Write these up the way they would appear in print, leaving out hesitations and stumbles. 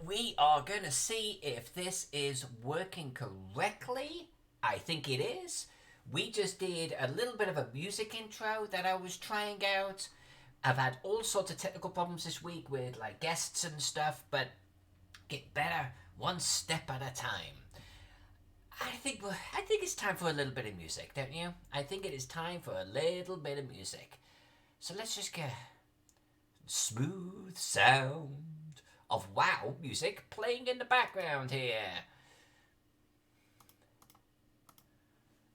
we are going to see if this is working correctly. I think it is. We just did a little bit of a music intro that I was trying out. I've had all sorts of technical problems this week with like guests and stuff, but get better one step at a time. I think it's time for a little bit of music, don't you? I think it is time for a little bit of music. So let's just get smooth sound of wow music playing in the background here.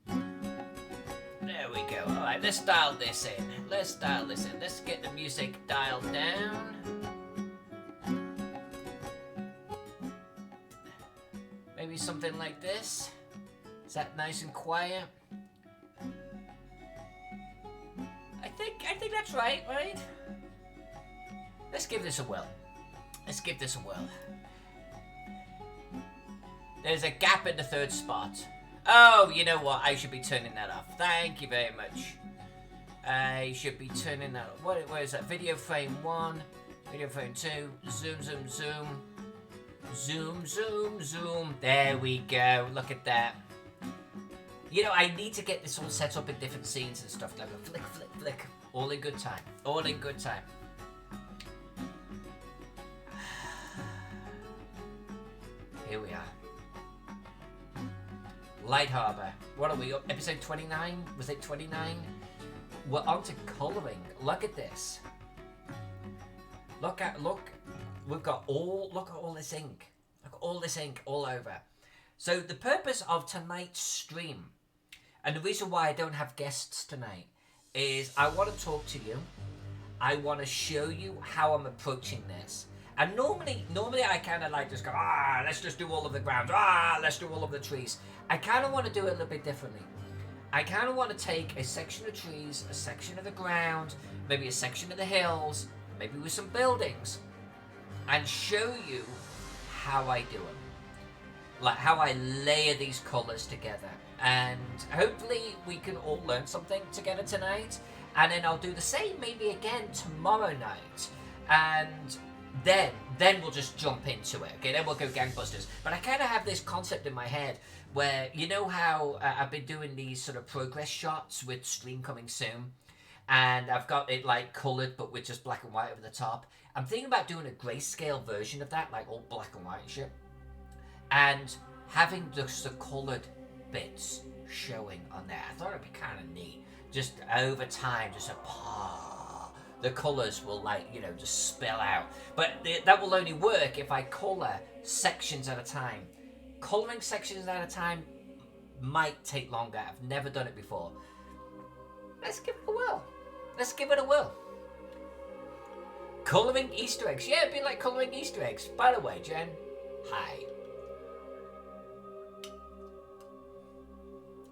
There we go. Alright, let's dial this in. Let's get the music dialed down. Maybe something like this. Is that nice and quiet? I think that's right? Let's give this a whirl. There's a gap in the third spot. Oh, you know what? I should be turning that off. Thank you very much. I should be turning that off. Where is that? Video frame 1, video frame 2, zoom. Zoom. There we go. Look at that. You know, I need to get this all set up in different scenes and stuff. Like a flick. All in good time. Here we are. Lightharbor. What are we up? Episode 29? Was it 29? We're on to colouring. Look at this. Look. Look at all this ink. Look at all this ink all over. So the purpose of tonight's stream, and the reason why I don't have guests tonight, is I want to talk to you. I want to show you how I'm approaching this. And normally I kind of like just go, let's just do all of the ground. Let's do all of the trees. I kind of want to do it a little bit differently. I kind of want to take a section of trees, a section of the ground, maybe a section of the hills, maybe with some buildings, and show you how I do it. Like how I layer these colours together. And hopefully we can all learn something together tonight. And then I'll do the same maybe again tomorrow night. And then we'll just jump into it. Okay, then we'll go gangbusters. But I kind of have this concept in my head where, you know how I've been doing these sort of progress shots with stream coming soon? And I've got it like coloured but with just black and white over the top. I'm thinking about doing a grayscale version of that, like all black and white shit. And having just the coloured bits showing on there. I thought it'd be kind of neat. Just over time, just the colours will just spill out. But that will only work if I colour sections at a time. Colouring sections at a time might take longer. I've never done it before. Let's give it a whirl. Colouring Easter eggs. Yeah, it'd be like colouring Easter eggs. By the way, Jen, hi.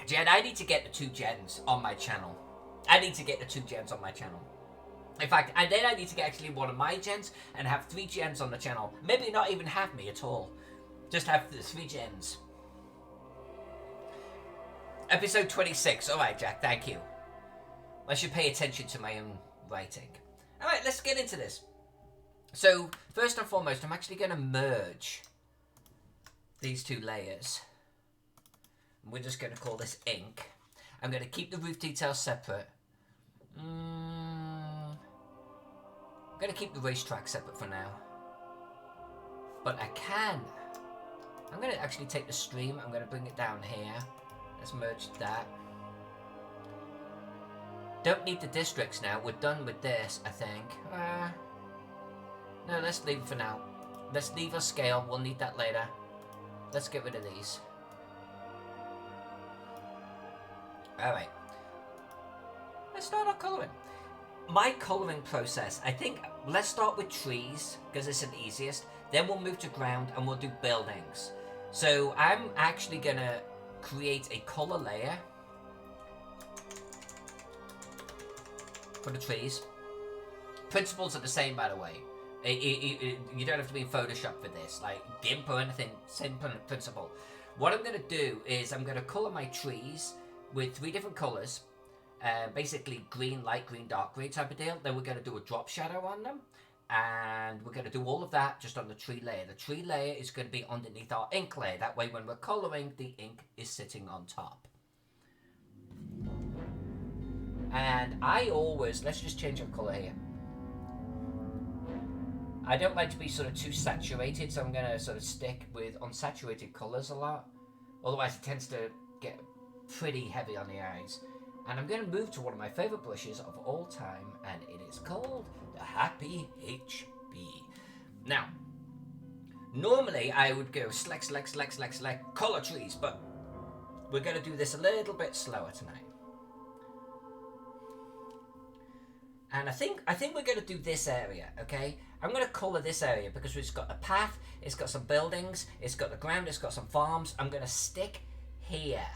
Jen, I need to get the 2 gens on my channel. In fact, and then I need to get actually one of my gens and have 3 gens on the channel. Maybe not even have me at all. Just have the 3 gens. Episode 26. Alright, Jack, thank you. I should pay attention to my own writing. Alright, let's get into this. So, first and foremost, I'm actually going to merge these 2 layers. We're just going to call this ink. I'm going to keep the roof details separate. I'm going to keep the racetrack separate for now. But I'm going to actually take the stream. I'm going to bring it down here. Let's merge that. Don't need the districts now. We're done with this, I think. No, let's leave it for now. Let's leave a scale. We'll need that later. Let's get rid of these. Alright. Let's start our colouring. My colouring process, I think, let's start with trees, because it's the easiest. Then we'll move to ground, and we'll do buildings. So, I'm actually going to create a colour layer for the trees. Principles are the same, by the way. You don't have to be in Photoshop for this, like GIMP or anything, same principle. What I'm going to do is I'm going to colour my trees with 3 different colours, basically green, light green, dark green type of deal. Then we're going to do a drop shadow on them, And we're going to do all of that just on the tree layer. The tree layer is going to be underneath our ink layer. That way when we're colouring, the ink is sitting on top. And I always, let's just change our colour here. I don't like to be sort of too saturated, so I'm going to sort of stick with unsaturated colours a lot. Otherwise it tends to get pretty heavy on the eyes. And I'm going to move to one of my favourite brushes of all time, and it is called the Happy HB. Now, normally I would go select, colour trees, but we're going to do this a little bit slower tonight. And I think we're going to do this area, okay? I'm going to colour this area because it's got a path, it's got some buildings, it's got the ground, it's got some farms. I'm going to stick here.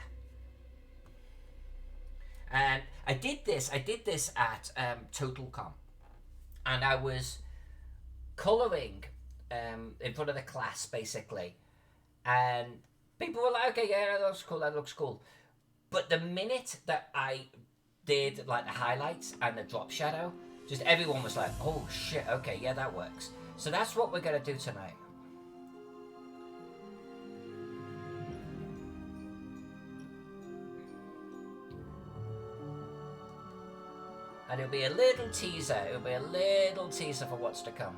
And I did this at TotalCom. And I was colouring in front of the class, basically. And people were like, okay, yeah, that looks cool. But the minute that I did like the highlights and the drop shadow, just everyone was like, oh shit, okay, yeah, that works. So that's what we're going to do tonight. And it'll be a little teaser. It'll be a little teaser for what's to come.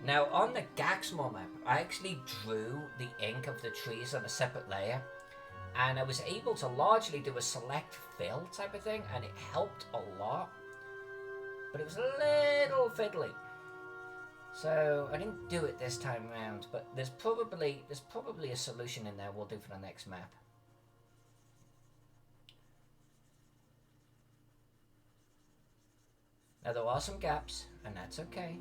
Now on the Gaxmore map, I actually drew the ink of the trees on a separate layer. And I was able to largely do a select fill type of thing, and it helped a lot. But it was a little fiddly. So I didn't do it this time around, but there's probably a solution in there we'll do for the next map. Now there are some gaps, and that's okay.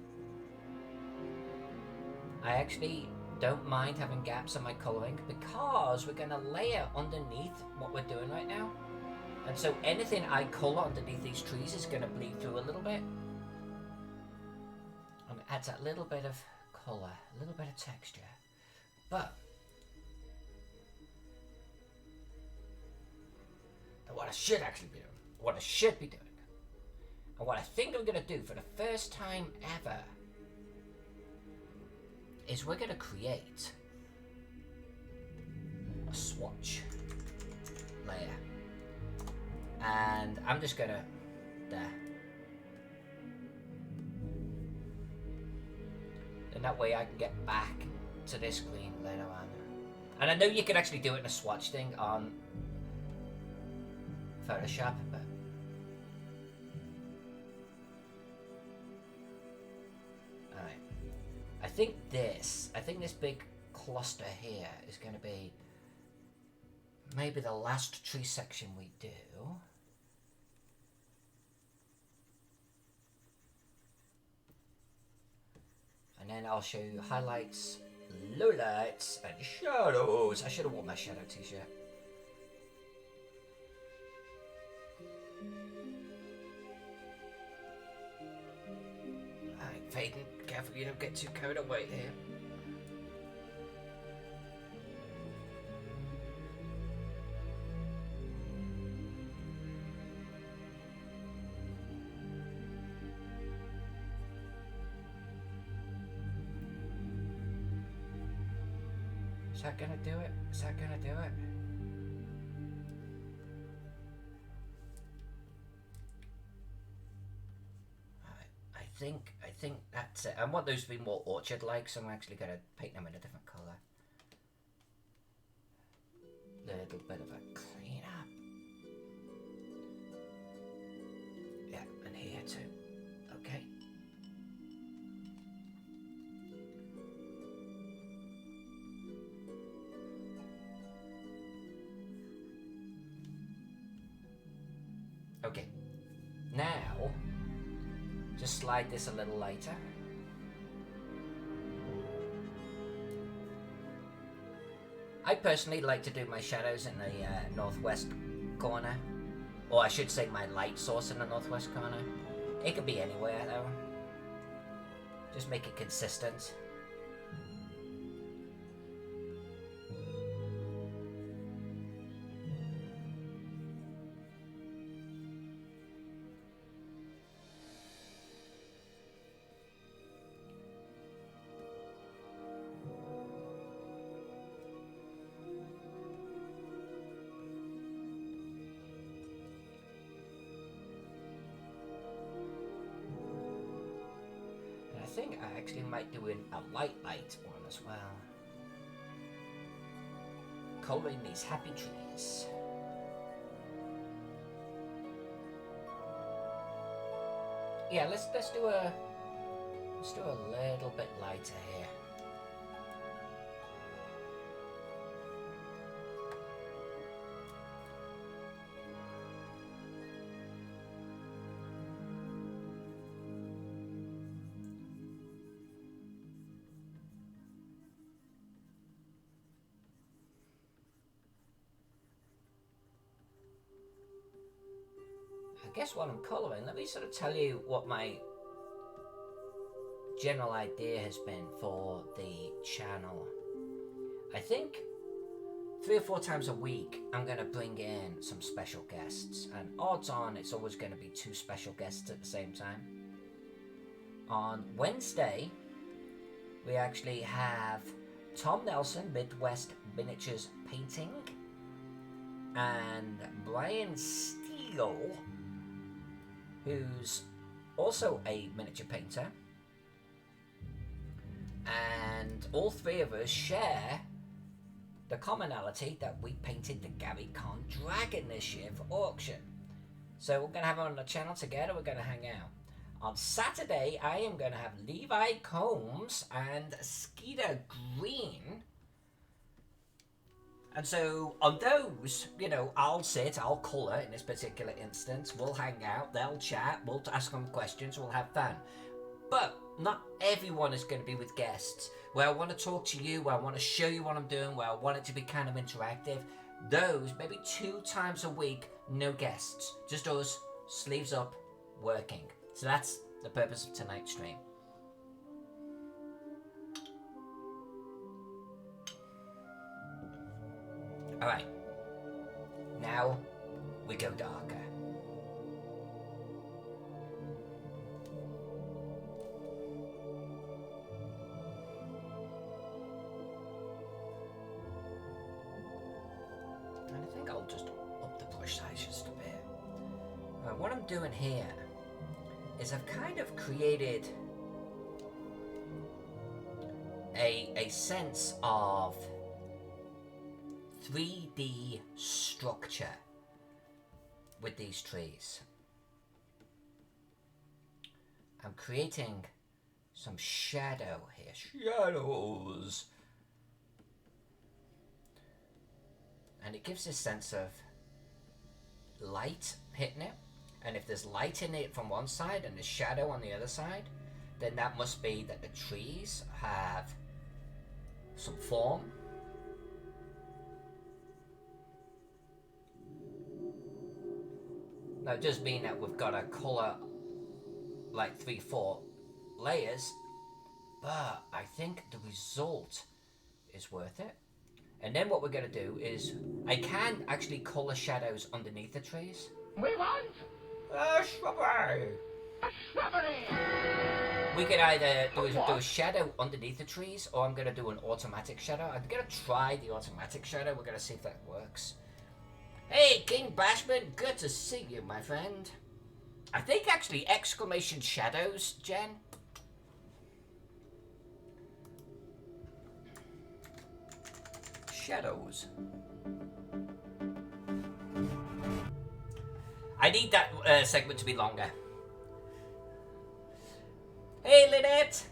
I actually don't mind having gaps in my colouring because we're going to layer underneath what we're doing right now. And so anything I colour underneath these trees is going to bleed through a little bit. And it adds that little bit of colour, a little bit of texture. But what I should actually be doing, what I should be doing, and what I think I'm going to do for the first time ever is we're going to create a swatch layer. And I'm just going to, there. And that way I can get back to this screen later on. And I know you can actually do it in a swatch thing on Photoshop, but I think this big cluster here is going to be maybe the last tree section we do. And then I'll show you highlights, lowlights, and shadows. I should have worn my shadow t-shirt. Alright, Faden, careful you don't get too carried away here. Is that gonna do it? Is that gonna do it? I think that's it. I want those to be more orchard-like, so I'm actually gonna paint them in a different colour. Little bit of a clean up. Yeah, and here too. Okay. Okay, now just slide this a little lighter. I personally like to do my shadows in the northwest corner, or I should say my light source in the northwest corner. It could be anywhere though. Just make it consistent. I think I actually might do a light one as well. Coloring these happy trees. Yeah, let's do a little bit lighter here. I guess while I'm colouring, let me sort of tell you what my general idea has been for the channel. I think 3 or 4 times a week I'm going to bring in some special guests, and odds on it's always going to be 2 special guests at the same time. On Wednesday we actually have Tom Nelson, Midwest Miniatures Painting, and Brian Steele, who's also a miniature painter, and all 3 of us share the commonality that we painted the Gary Con Dragon this year for auction. So we're going to have it on the channel together, we're going to hang out. On Saturday, I am going to have Levi Combs and Skeeter Green. And so on those, you know, I'll colour in this particular instance, we'll hang out, they'll chat, we'll ask them questions, we'll have fun. But not everyone is going to be with guests. Where I want to talk to you, where I want to show you what I'm doing, where I want it to be kind of interactive, those maybe 2 times a week, no guests. Just us, sleeves up, working. So that's the purpose of tonight's stream. Alright, now we go darker. And I think I'll just up the brush size just a bit. What I'm doing here is I've kind of created a sense of 3D structure with these trees. I'm creating some shadow here. Shadows! And it gives this sense of light hitting it. And if there's light in it from one side and there's shadow on the other side, then that must be that the trees have some form. Now, it does mean that we've got to colour like 3-4 layers, but I think the result is worth it. And then what we're going to do is, I can actually colour shadows underneath the trees. We want A shrubbery! a shrubbery! We could either do a shadow underneath the trees, or I'm going to do an automatic shadow. I'm going to try the automatic shadow. We're going to see if that works. Hey, King Bashman, good to see you, my friend. I think actually exclamation shadows, Jen. Shadows. I need that segment to be longer. Hey, Lynette!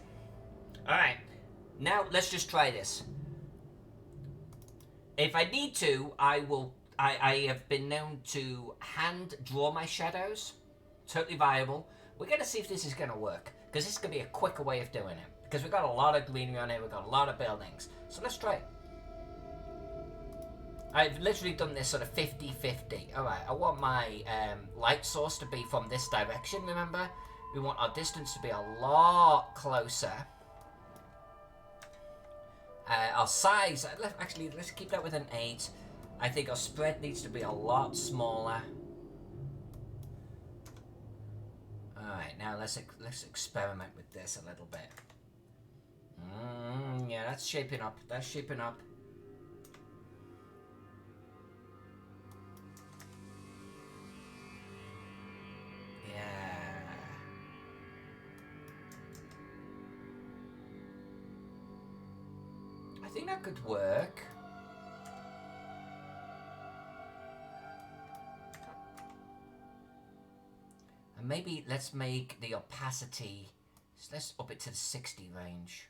Alright, now let's just try this. If I need to, I have been known to hand draw my shadows. Totally viable. We're going to see if this is going to work, because this is going to be a quicker way of doing it. Because we've got a lot of greenery on it, we've got a lot of buildings. So let's try it. I've literally done this sort of 50-50. Alright, I want my light source to be from this direction, remember? We want our distance to be a lot closer. Our size, actually, let's keep that with an 8. I think our spread needs to be a lot smaller. Alright, now let's experiment with this a little bit. Yeah, that's shaping up. That's shaping up. Yeah. I think that could work. And maybe let's make the opacity, let's up it to the 60 range.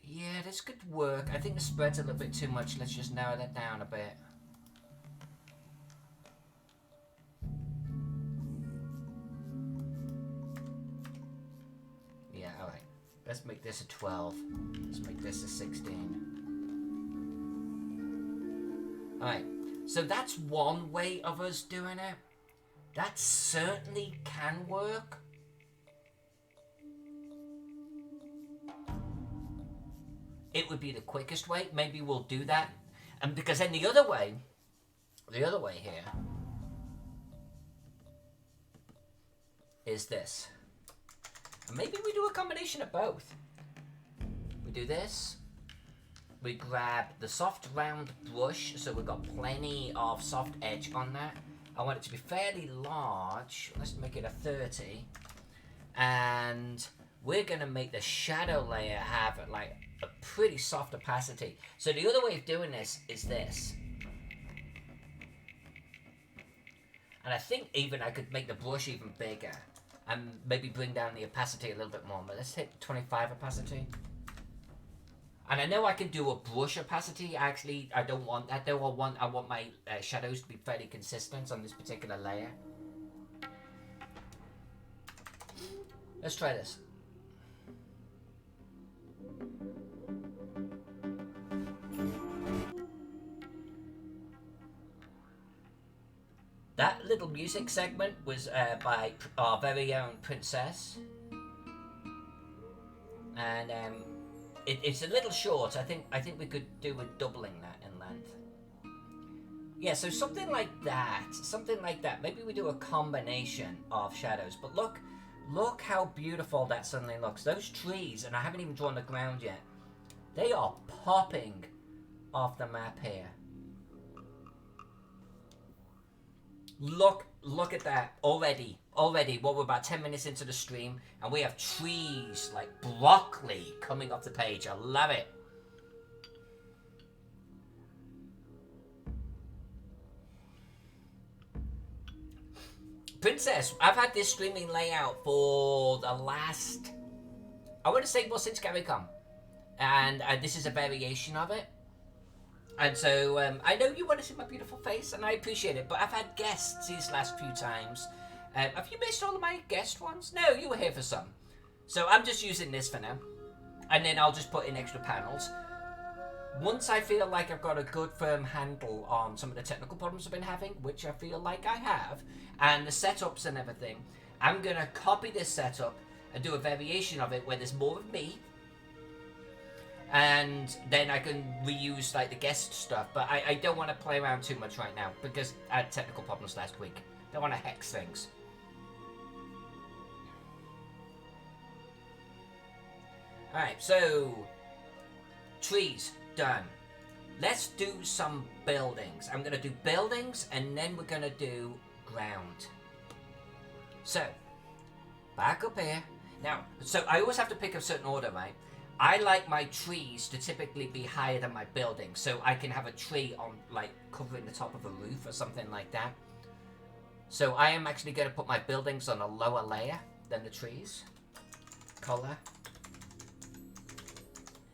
Yeah, this could work. I think the spread's a little bit too much. Let's just narrow that down a bit. Yeah, alright. Let's make this a 12. Let's make this a 16. Alright, so that's one way of us doing it. That certainly can work. It would be the quickest way. Maybe we'll do that. And because then the other way here is this. And maybe we do a combination of both. We do this. We grab the soft round brush, so we've got plenty of soft edge on that. I want it to be fairly large. Let's make it a 30. And we're gonna make the shadow layer have like a pretty soft opacity. So the other way of doing this is this. And I think even I could make the brush even bigger and maybe bring down the opacity a little bit more. But let's hit 25 opacity. And I know I can do a brush opacity. Actually, I don't want that though. I want my shadows to be fairly consistent on this particular layer. Let's try this. That little music segment was by our very own Princess. And it's a little short. I think we could do with doubling that in length. Yeah, so something like that. Something like that. Maybe we do a combination of shadows. But look how beautiful that suddenly looks. Those trees, and I haven't even drawn the ground yet, they are popping off the map here. Look at that already. Well, we're about 10 minutes into the stream, and we have trees like broccoli coming off the page. I love it. Princess, I've had this streaming layout for the last, I want to say, well, since GaryCon. And this is a variation of it. And so, I know you want to see my beautiful face, and I appreciate it, but I've had guests these last few times. Have you missed all of my guest ones? No, you were here for some. So I'm just using this for now. And then I'll just put in extra panels. Once I feel like I've got a good firm handle on some of the technical problems I've been having, which I feel like I have, and the setups and everything, I'm going to copy this setup and do a variation of it where there's more of me. And then I can reuse like the guest stuff, but I don't want to play around too much right now because I had technical problems last week. Don't want to hex things. Alright, so trees, done. Let's do some buildings. I'm going to do buildings and then we're going to do ground. So, back up here. Now, so I always have to pick a certain order, right? I like my trees to typically be higher than my buildings, so I can have a tree on, like, covering the top of a roof or something like that. So I am actually going to put my buildings on a lower layer than the trees. Color.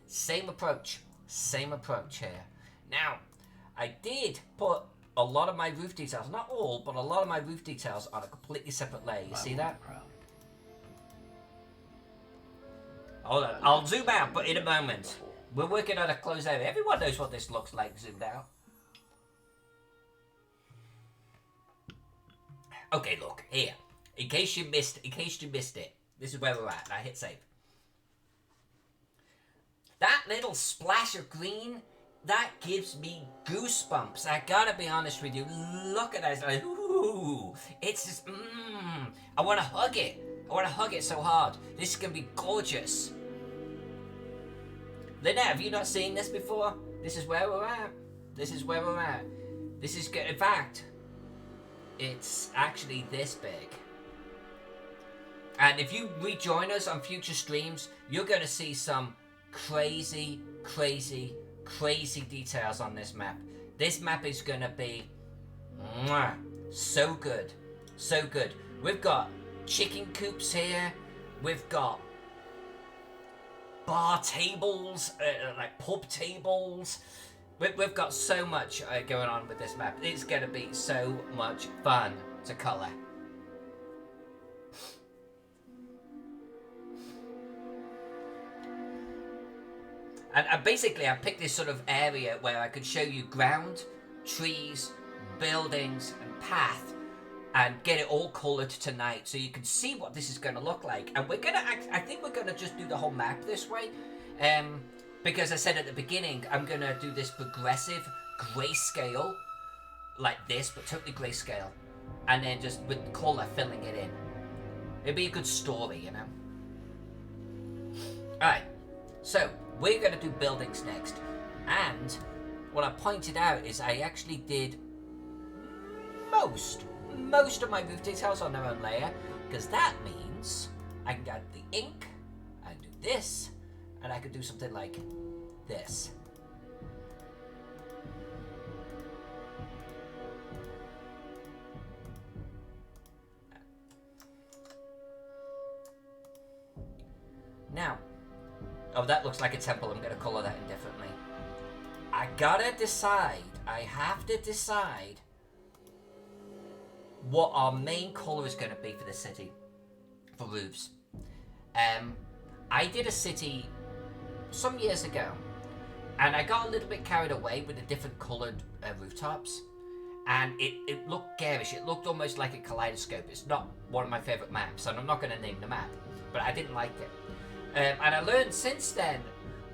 Same approach here. Now, I did put a lot of my roof details, not all, but a lot of my roof details on a completely separate layer. You see that? Hold on, I'll zoom out, but in a moment. We're working on a closed area. Everyone knows what this looks like zoomed out. Okay, look. Here, in case you missed it, this is where we're at. Now hit save. That little splash of green, that gives me goosebumps. I gotta be honest with you. Look at that. It's like, ooh, it's just, I want to hug it. I want to hug it so hard. This is gonna be gorgeous. Lynette, have you not seen this before? This is where we're at. This is where we're at. This is good. In fact, it's actually this big. And if you rejoin us on future streams, you're going to see some crazy, crazy, crazy details on this map. This map is going to be so good. So good. We've got chicken coops here. We've got bar tables, like pub tables. We've got so much going on with this map. It's going to be so much fun to colour. And basically I picked this sort of area where I could show you ground, trees, buildings and path and get it all coloured tonight so you can see what this is going to look like. And we're going to, I think we're going to just do the whole map this way. Because I said at the beginning, I'm going to do this progressive grayscale, like this, but totally grayscale. And then just with colour filling it in. It'd be a good story, you know? Alright, so we're going to do buildings next. And what I pointed out is I actually did most of my roof details on their own layer. Because that means I can get the ink, I can do this, and I could do something like this. Now, oh, that looks like a temple. I'm going to colour that in differently. I gotta decide. I have to decide what our main colour is going to be for the city, for roofs. I did a city some years ago, and I got a little bit carried away with the different coloured rooftops, and it looked garish. It looked almost like a kaleidoscope. It's not one of my favourite maps, and I'm not going to name the map, but I didn't like it. And I learned since then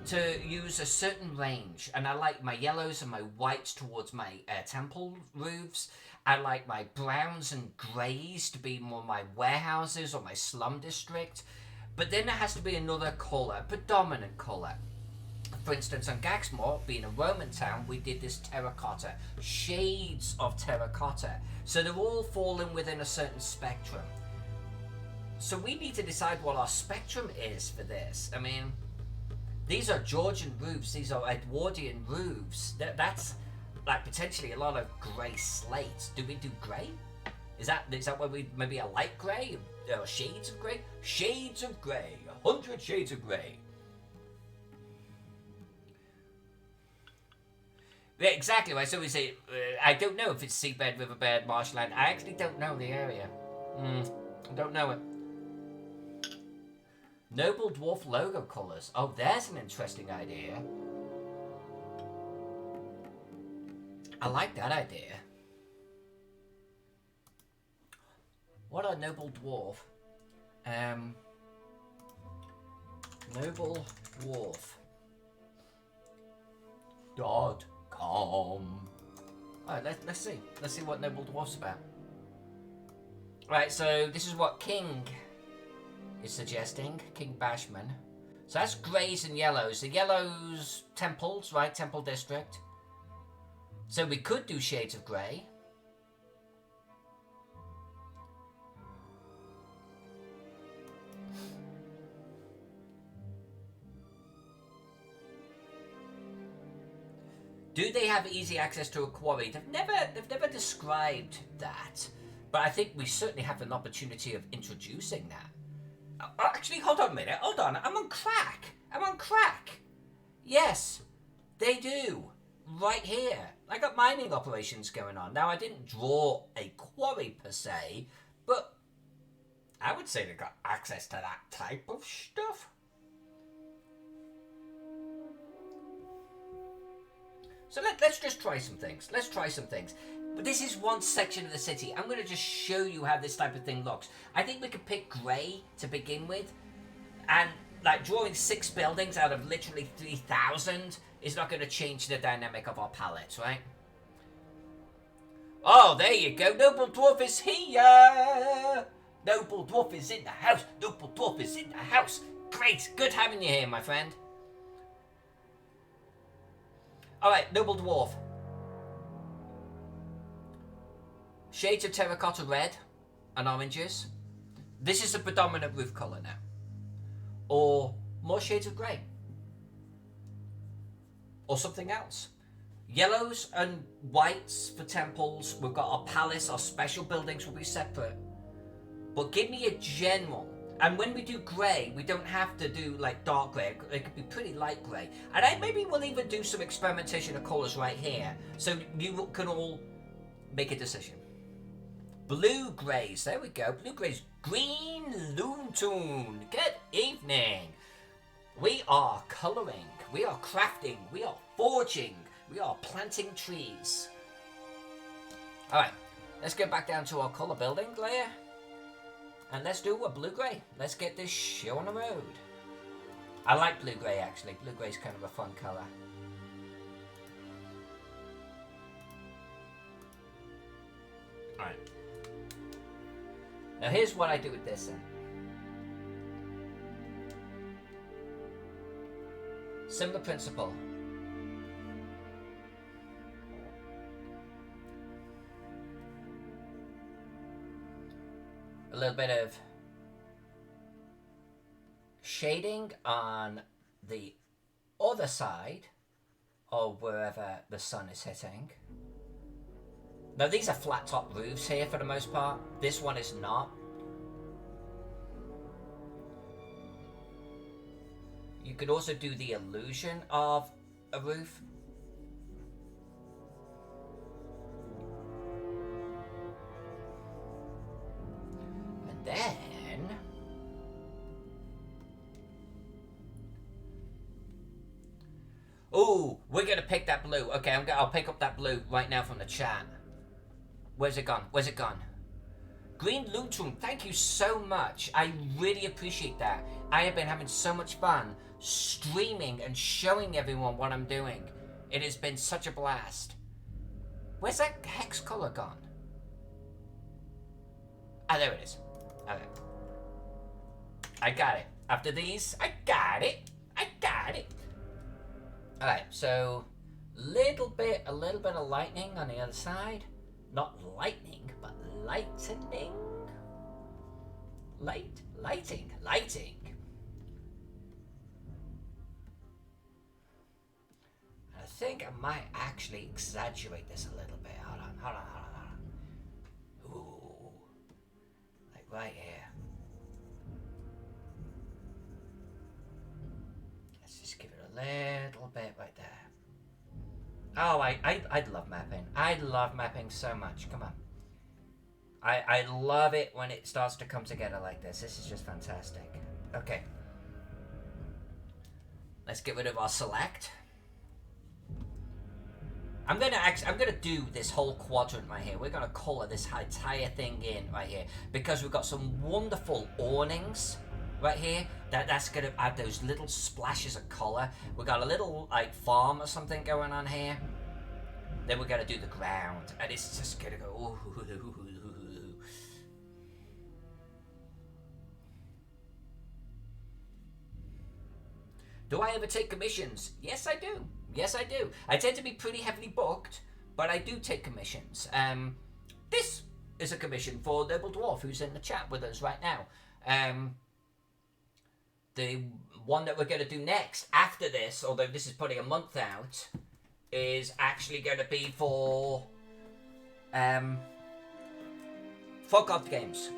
to use a certain range, and I like my yellows and my whites towards my temple roofs. I like my browns and greys to be more my warehouses or my slum district. But then there has to be another colour, predominant colour. For instance, on Gaxmore, being a Roman town, we did this terracotta, shades of terracotta. So they're all falling within a certain spectrum. So we need to decide what our spectrum is for this. I mean, these are Georgian roofs, these are Edwardian roofs. That's like potentially a lot of grey slates. Do we do grey? Is that where we, maybe a light grey? Shades of grey? Shades of grey. 100 shades of grey. Yeah, exactly right. So we say, I don't know if it's seabed, riverbed, marshland. I actually don't know the area. I don't know it. Noble Dwarf logo colours. Oh, there's an interesting idea. I like that idea. What are Noble Dwarf? Noble Dwarf. .com. Alright, let's see. Let's see what Noble Dwarf's about. Right, so this is what King is suggesting. King Bashman. So that's greys and yellows. The yellows, temples, right? Temple district. So we could do shades of grey. Do they have easy access to a quarry? They've never described that, but I think we certainly have an opportunity of introducing that. Actually, hold on a minute. Hold on. I'm on crack. Yes, they do. Right here. I got mining operations going on. Now, I didn't draw a quarry per se, but I would say they got access to that type of stuff. So let's just try some things. But this is one section of the city. I'm going to just show you how this type of thing looks. I think we could pick grey to begin with. And like drawing 6 buildings out of literally 3,000 is not going to change the dynamic of our palettes, right? Oh, there you go. Noble Dwarf is here. Noble Dwarf is in the house. Noble Dwarf is in the house. Great. Good having you here, my friend. Alright, Noble Dwarf. Shades of terracotta red and oranges. This is the predominant roof colour now. Or more shades of grey. Or something else. Yellows and whites for temples. We've got our palace, our special buildings will be separate. But give me a general. And when we do grey, we don't have to do like dark grey. It could be pretty light grey. And maybe we'll even do some experimentation of colours right here. So you can all make a decision. Blue greys, there we go. Blue greys. Green Loontoon. Good evening. We are colouring. We are crafting. We are forging. We are planting trees. Alright, let's get back down to our colour building layer. And let's do a blue-grey. Let's get this show on the road. I like blue-grey actually. Blue-grey's kind of a fun colour. Alright. Now here's what I do with this then. Similar principle. A little bit of shading on the other side of wherever the sun is hitting. Now these are flat top roofs here for the most part. This one is not. You could also do the illusion of a roof. Then oh, we're gonna pick that blue. Okay, I'll pick up that blue right now from the chat. Where's it gone? Where's it gone? Green Loontoon, thank you so much. I really appreciate that. I have been having so much fun streaming and showing everyone what I'm doing. It has been such a blast. Where's that hex color gone? Ah, there it is. Okay. I got it. After these, I got it. I got it. Alright, so a little bit of lightning on the other side. Not lightning, but lightening. Lighting. I think I might actually exaggerate this a little bit. Hold on. Ooh. Like right here. Let's just give it a little bit right there. Oh, I'd love mapping. I love mapping so much. Come on. I love it when it starts to come together like this. This is just fantastic. Okay. Let's get rid of our select. I'm gonna do this whole quadrant right here. We're gonna color this entire thing in right here because we've got some wonderful awnings right here. That's gonna add those little splashes of color. We got a little like farm or something going on here. Then we're gonna do the ground, and it's just gonna go. Do I ever take commissions? Yes, I do. Yes, I do. I tend to be pretty heavily booked, but I do take commissions. This is a commission for Noble Dwarf, who's in the chat with us right now. The one that we're going to do next, after this, although this is probably a month out, is actually going to be for Folk Art Games.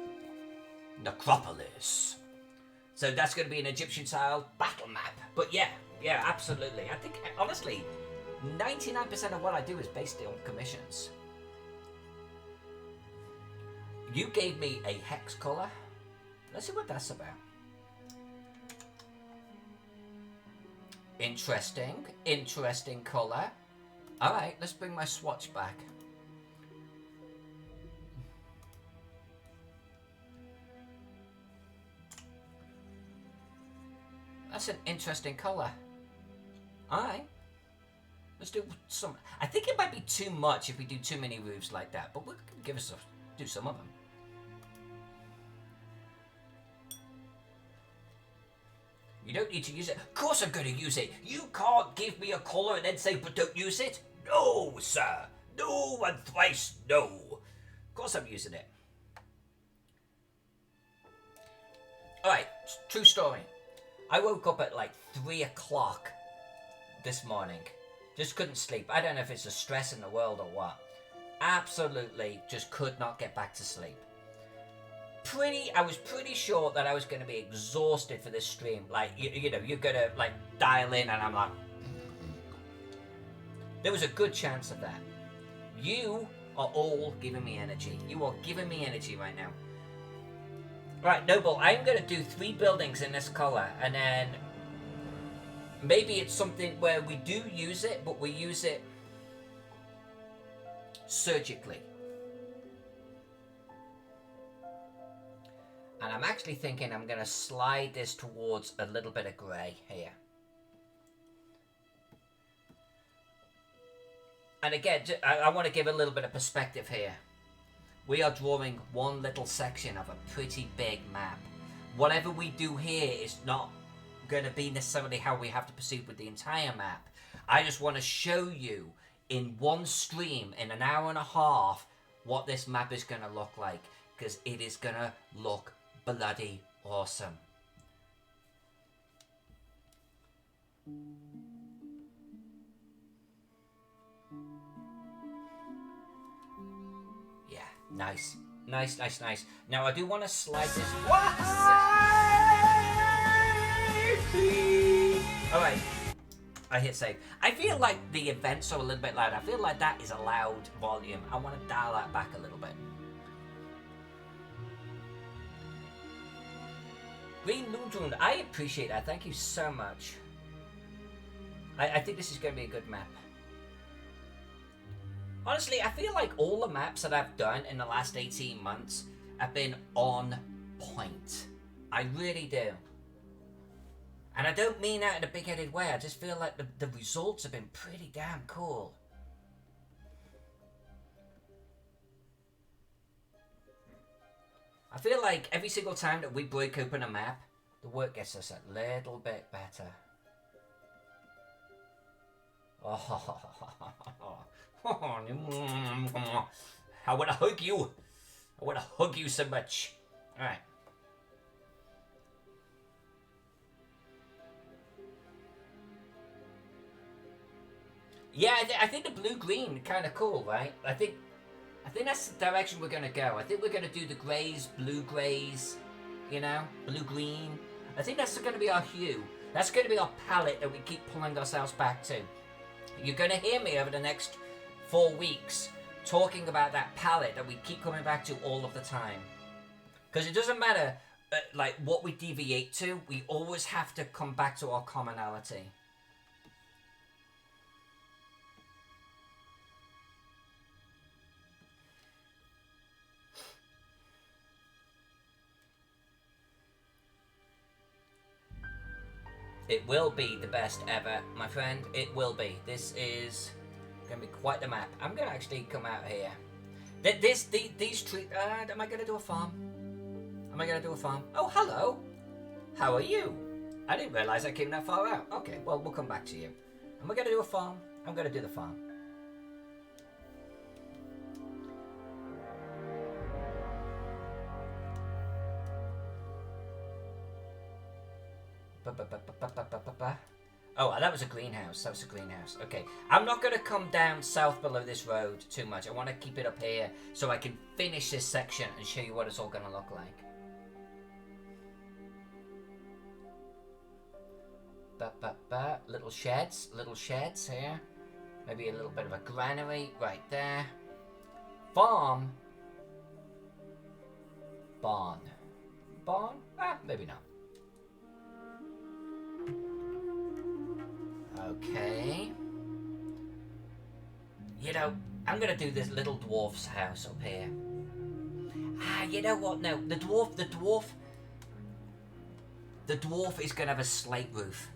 Necropolis. So that's going to be an Egyptian-style battle map. But yeah, absolutely. I think, honestly, 99% of what I do is based on commissions. You gave me a hex color. Let's see what that's about. Interesting color. Alright, let's bring my swatch back. That's an interesting colour. Alright. Let's do some. I think it might be too much if we do too many roofs like that, but we'll do some of them. You don't need to use it. Of course I'm going to use it. You can't give me a colour and then say, but don't use it. No, sir. No and thrice no. Of course I'm using it. Alright, true story. I woke up at like 3 o'clock this morning. Just couldn't sleep. I don't know if it's the stress in the world or what. Absolutely just could not get back to sleep. I was pretty sure that I was going to be exhausted for this stream. Like, you know, you're going to like dial in and I'm like... There was a good chance of that. You are all giving me energy. You are giving me energy right now. Right, Noble, I'm going to do 3 buildings in this colour, and then maybe it's something where we do use it, but we use it surgically. And I'm actually thinking I'm going to slide this towards a little bit of grey here. And again, I want to give a little bit of perspective here. We are drawing one little section of a pretty big map. Whatever we do here is not going to be necessarily how we have to proceed with the entire map. I just want to show you in one stream, in an hour and a half, what this map is going to look like. Because it is going to look bloody awesome. Nice. Nice, nice, nice. Now I do want to slide this. Alright. I hit save. I feel like the events are a little bit loud. I feel like that is a loud volume. I want to dial that back a little bit. Green Lundrund, I appreciate that. Thank you so much. I think this is going to be a good map. Honestly, I feel like all the maps that I've done in the last 18 months have been on point. I really do. And I don't mean that in a big-headed way. I just feel like the results have been pretty damn cool. I feel like every single time that we break open a map, the work gets us a little bit better. Oh. I want to hug you. I want to hug you so much. Alright. Yeah, I think the blue-green kind of cool, right? I think that's the direction we're going to go. I think we're going to do the greys, blue-greys, you know, blue-green. I think that's going to be our hue. That's going to be our palette that we keep pulling ourselves back to. You're going to hear me over the next 4 weeks talking about that palette that we keep coming back to all of the time. Because it doesn't matter like what we deviate to, we always have to come back to our commonality. It will be the best ever, my friend. It will be. This is going to be quite the map. I'm going to actually come out here. These trees... am I going to do a farm? Am I going to do a farm? Oh, hello. How are you? I didn't realise I came that far out. Okay, well, we'll come back to you. Am I going to do a farm? I'm going to do the farm. Oh, that was a greenhouse. That was a greenhouse. Okay. I'm not going to come down south below this road too much. I want to keep it up here so I can finish this section and show you what it's all going to look like. Little sheds here. Maybe a little bit of a granary right there. Farm. Barn. Barn? Maybe not. Okay. You know, I'm gonna do this little dwarf's house up here. You know what? No, the dwarf. The dwarf is going to have a slate roof.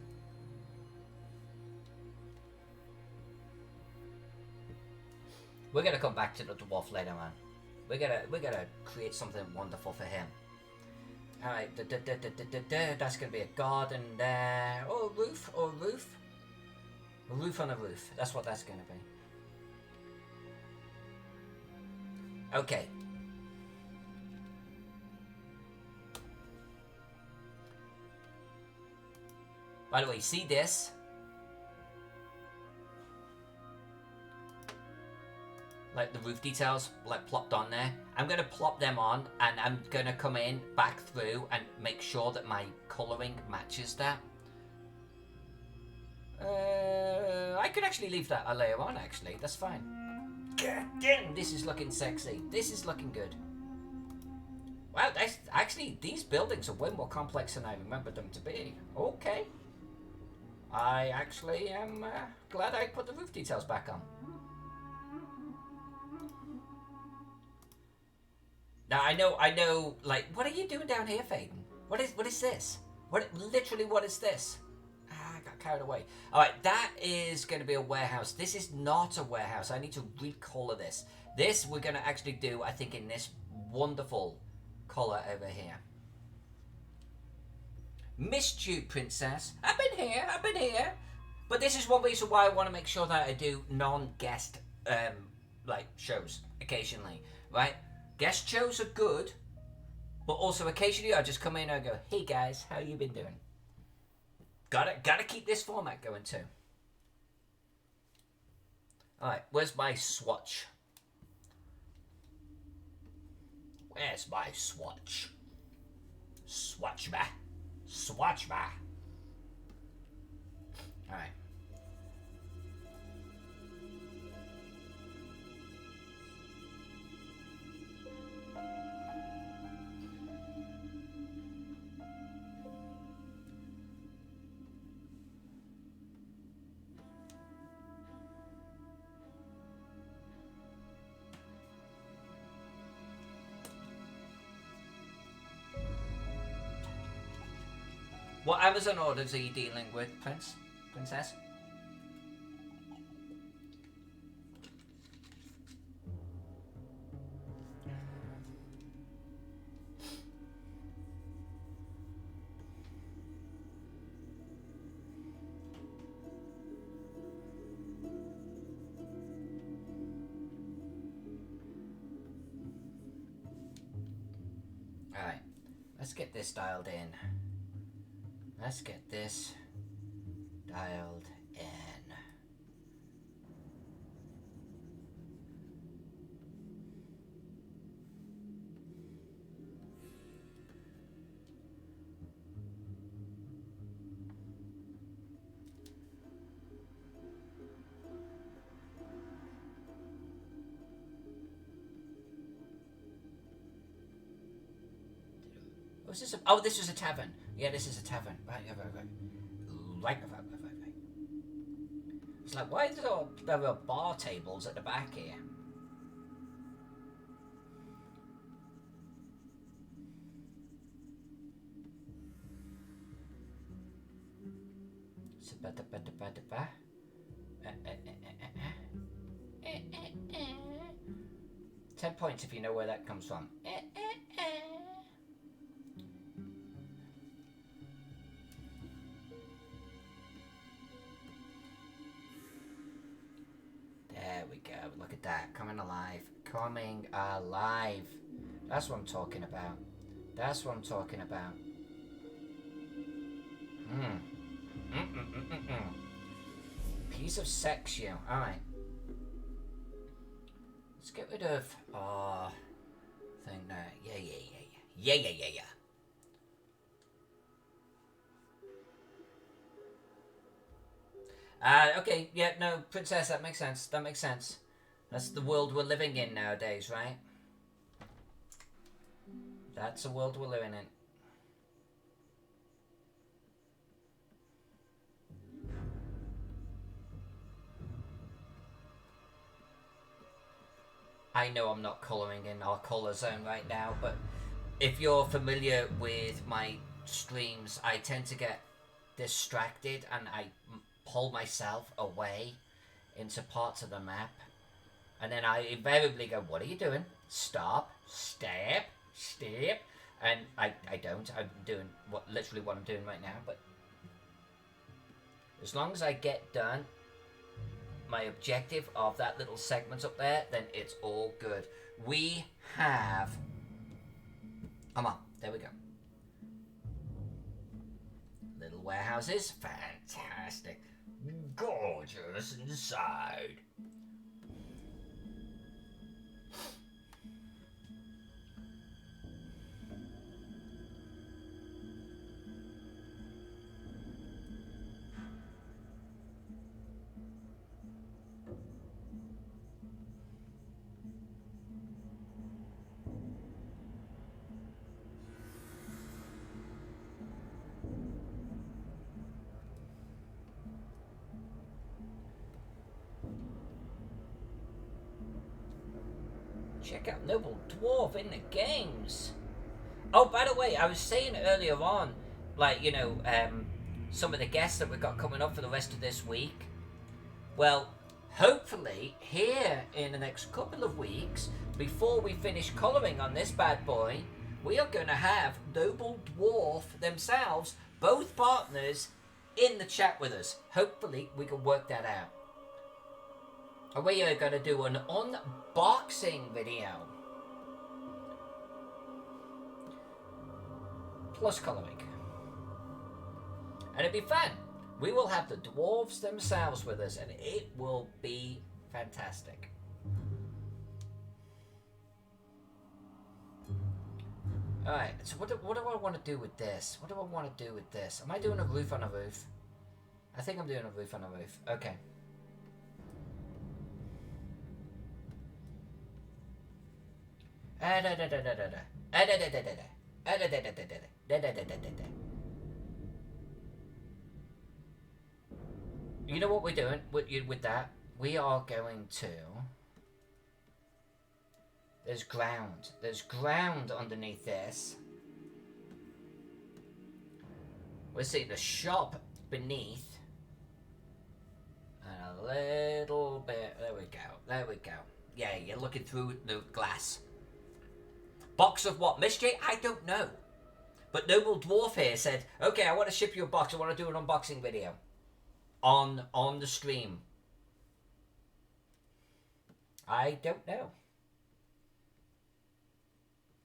We're going to come back to the dwarf later on. We're gonna create something wonderful for him. All right, that's going to be a garden there. Or a roof, or a roof. A roof on a roof. That's what that's going to be. Okay. By the way, see this? Like the roof details, like plopped on there. I'm going to plop them on, and I'm going to come in, back through, and make sure that my colouring matches that. I could actually leave that a layer on, actually. That's fine. God damn, this is looking sexy. This is looking good. Wow, that's, actually, these buildings are way more complex than I remembered them to be. Okay. I actually am glad I put the roof details back on. Now, I know, like, what are you doing down here, Faden? What is this? Literally, what is this? I got carried away. Alright, that is going to be a warehouse. This is not a warehouse. I need to recolor this. This we're going to actually do, I think, in this wonderful color over here. Missed you, princess. I've been here. But this is one reason why I want to make sure that I do non-guest, like, shows occasionally, right? Guest shows are good, but also occasionally I just come in and I go, hey guys, how you been doing? Gotta keep this format going too. Alright, where's my swatch? Where's my swatch? Swatch me. Swatch me. Alright. What Amazon orders are you dealing with, Princess? Alright, let's get this dialed in. Let's get this dialed in. Was this oh, this was a tavern. Yeah, this is a tavern. Right. It's like, why there are bar tables at the back here? $10 points if you know where that comes from. There we go. Look at that. Coming alive. Coming alive. That's what I'm talking about. That's what I'm talking about. Piece of sex, you. Alright. Let's get rid of thing there. Yeah. Okay, yeah, no, princess, that makes sense. That makes sense. That's the world we're living in nowadays, right? That's the world we're living in. I know I'm not colouring in our colour zone right now, but if you're familiar with my streams, I tend to get distracted and I pull myself away into parts of the map. And then I invariably go, what are you doing? Stop, step. And I don't. I'm doing literally what I'm doing right now. But as long as I get done my objective of that little segment up there, then it's all good. We have... Come on, there we go. Little warehouses, fantastic. Gorgeous inside. Check out Noble Dwarf in the games. Oh, by the way, I was saying earlier on, like, you know, some of the guests that we've got coming up for the rest of this week. Well, hopefully, here in the next couple of weeks, before we finish colouring on this bad boy, we are going to have Noble Dwarf themselves, both partners, in the chat with us. Hopefully, we can work that out. And we are going to do an unboxing video. Plus colouring. And it'll be fun. We will have the dwarves themselves with us and it will be fantastic. Alright, so what do I want to do with this? What do I want to do with this? Am I doing a roof on a roof? I think I'm doing a roof on a roof. Okay. You know what we're doing with that? We are going to... There's ground. There's ground underneath this. We'll see the shop beneath. And a little bit... There we go. There we go. Yeah, you're looking through the glass. Box of what? Mystery? I don't know. But Noble Dwarf here said, okay, I want to ship you a box. I want to do an unboxing video. On the stream. I don't know.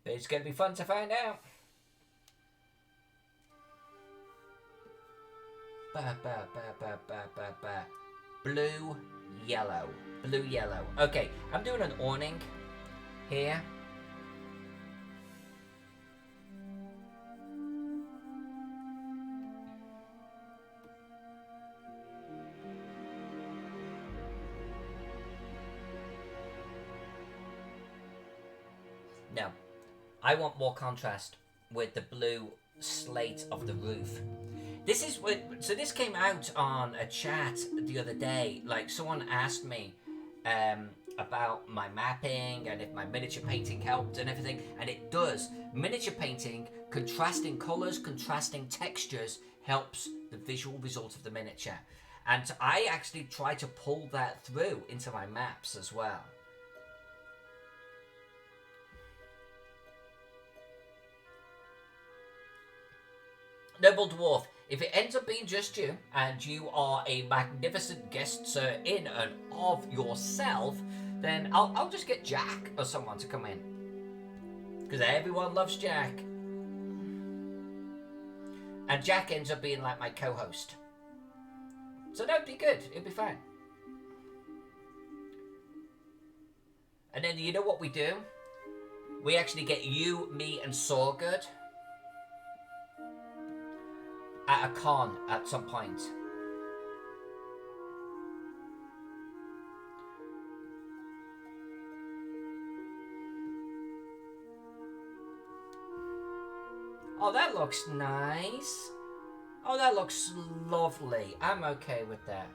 But it's going to be fun to find out. Blue, yellow. Blue, yellow. Okay, I'm doing an awning here. No, I want more contrast with the blue slate of the roof. This is what, so this came out on a chat the other day. Like someone asked me about my mapping and if my miniature painting helped and everything, and it does. Miniature painting, contrasting colours, contrasting textures helps the visual result of the miniature. And I actually try to pull that through into my maps as well. Noble Dwarf, if it ends up being just you, and you are a magnificent guest, sir, in and of yourself, then I'll just get Jack or someone to come in. Because everyone loves Jack. And Jack ends up being like my co-host. So that'd be good, it'd be fine. And then you know what we do? We actually get you, me, and Sorgood at a con at some point. Oh, that looks nice. Oh, that looks lovely. I'm okay with that.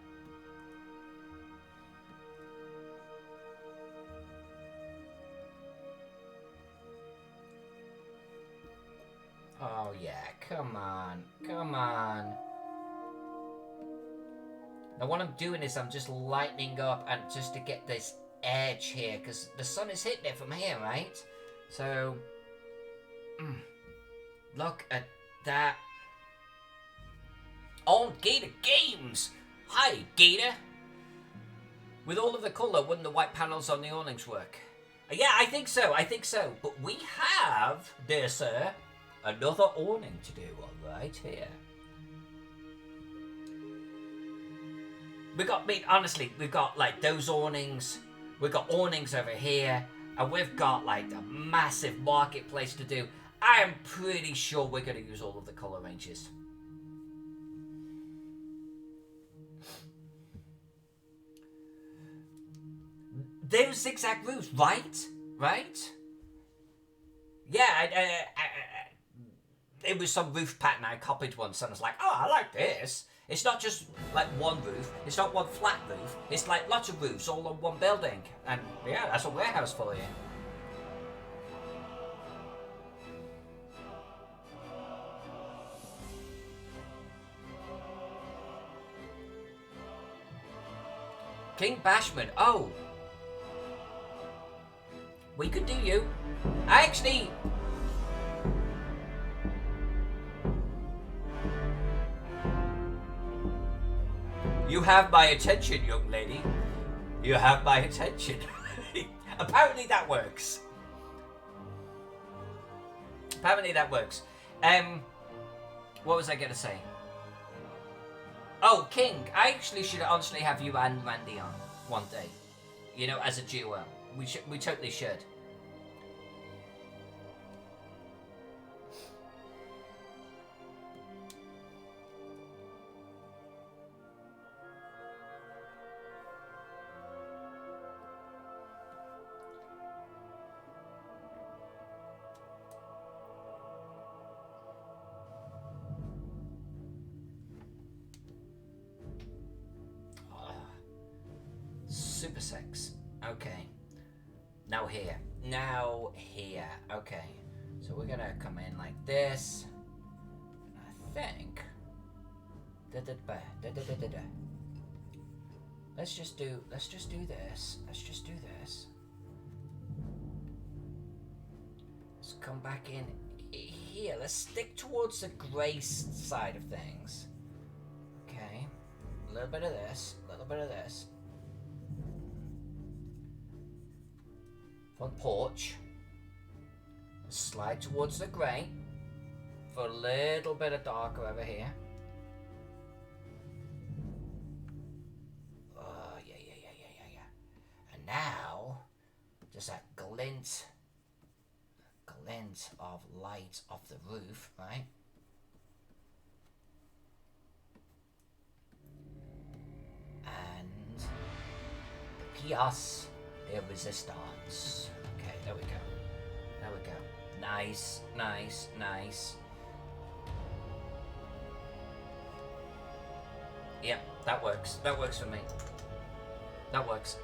Oh, yak. Come on. Come on. Now what I'm doing is I'm just lightening up and just to get this edge here, because the sun is hitting it from here, right? So, look at that. On Gator Games! Hi, Gator! With all of the colour, wouldn't the white panels on the awnings work? Yeah, I think so, But we have, dear sir, another awning to do right here. Honestly, we've got like those awnings, we've got awnings over here, and we've got like a massive marketplace to do. I am pretty sure we're going to use all of the colour ranges. Those zigzag roofs, right? Yeah, it was some roof pattern I copied once, and I was like, oh, I like this. It's not just like one roof, it's not one flat roof, it's like lots of roofs all on one building. And yeah, that's a warehouse for you. King Bashman, oh. We could do you. Actually... You have my attention, young lady. You have my attention. Apparently that works. What was I going to say? Oh, King, I actually should honestly have you and Randy on one day. You know, as a duo. We totally should. Super sex. Okay. Now here. Okay. So we're gonna come in like this. I think. Let's just do this. Let's come back in here. Let's stick towards the grey side of things. Okay. A little bit of this. Front porch. Slide towards the grey for a little bit of darker over here. Oh, yeah. And now, just that glint of light off the roof, right? And the pièce de resistance. Okay, there we go. Nice. Yep, that works. That works for me. That works.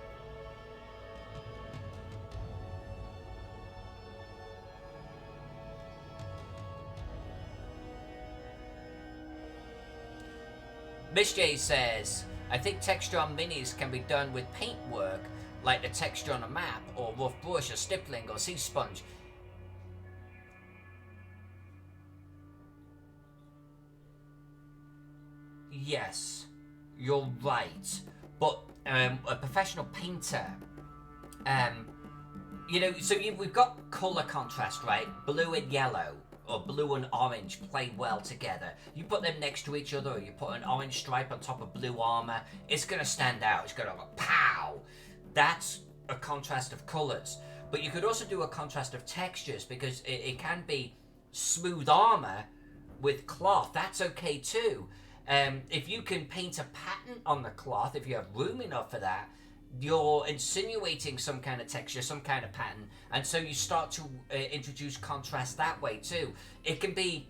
Miss J says, I think texture on minis can be done with paintwork, like the texture on a map, or rough brush, or stippling, or sea sponge. Yes, you're right. But a professional painter, you know, so we've got colour contrast, right? Blue and yellow, or blue and orange play well together. You put them next to each other, or you put an orange stripe on top of blue armour, it's going to stand out. It's going to go pow! That's a contrast of colours. But you could also do a contrast of textures, because it can be smooth armour with cloth. That's okay too. If you can paint a pattern on the cloth, if you have room enough for that, you're insinuating some kind of texture, some kind of pattern, and so you start to introduce contrast that way too. It can be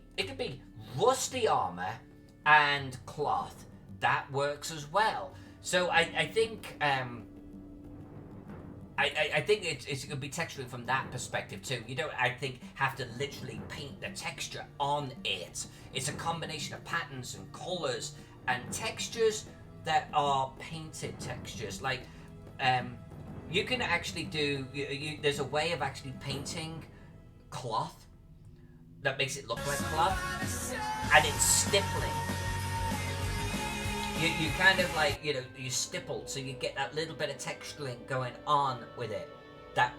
rusty armor and cloth. That works as well. So I think I think it's going to be texturing from that perspective too. You don't, I think, have to literally paint the texture on it. It's a combination of patterns and colors and textures that are painted textures. Like, you can actually do. There's a way of actually painting cloth that makes it look like cloth, and it's stippling. You kind of like, you stippled, so you get that little bit of texturing going on with it. That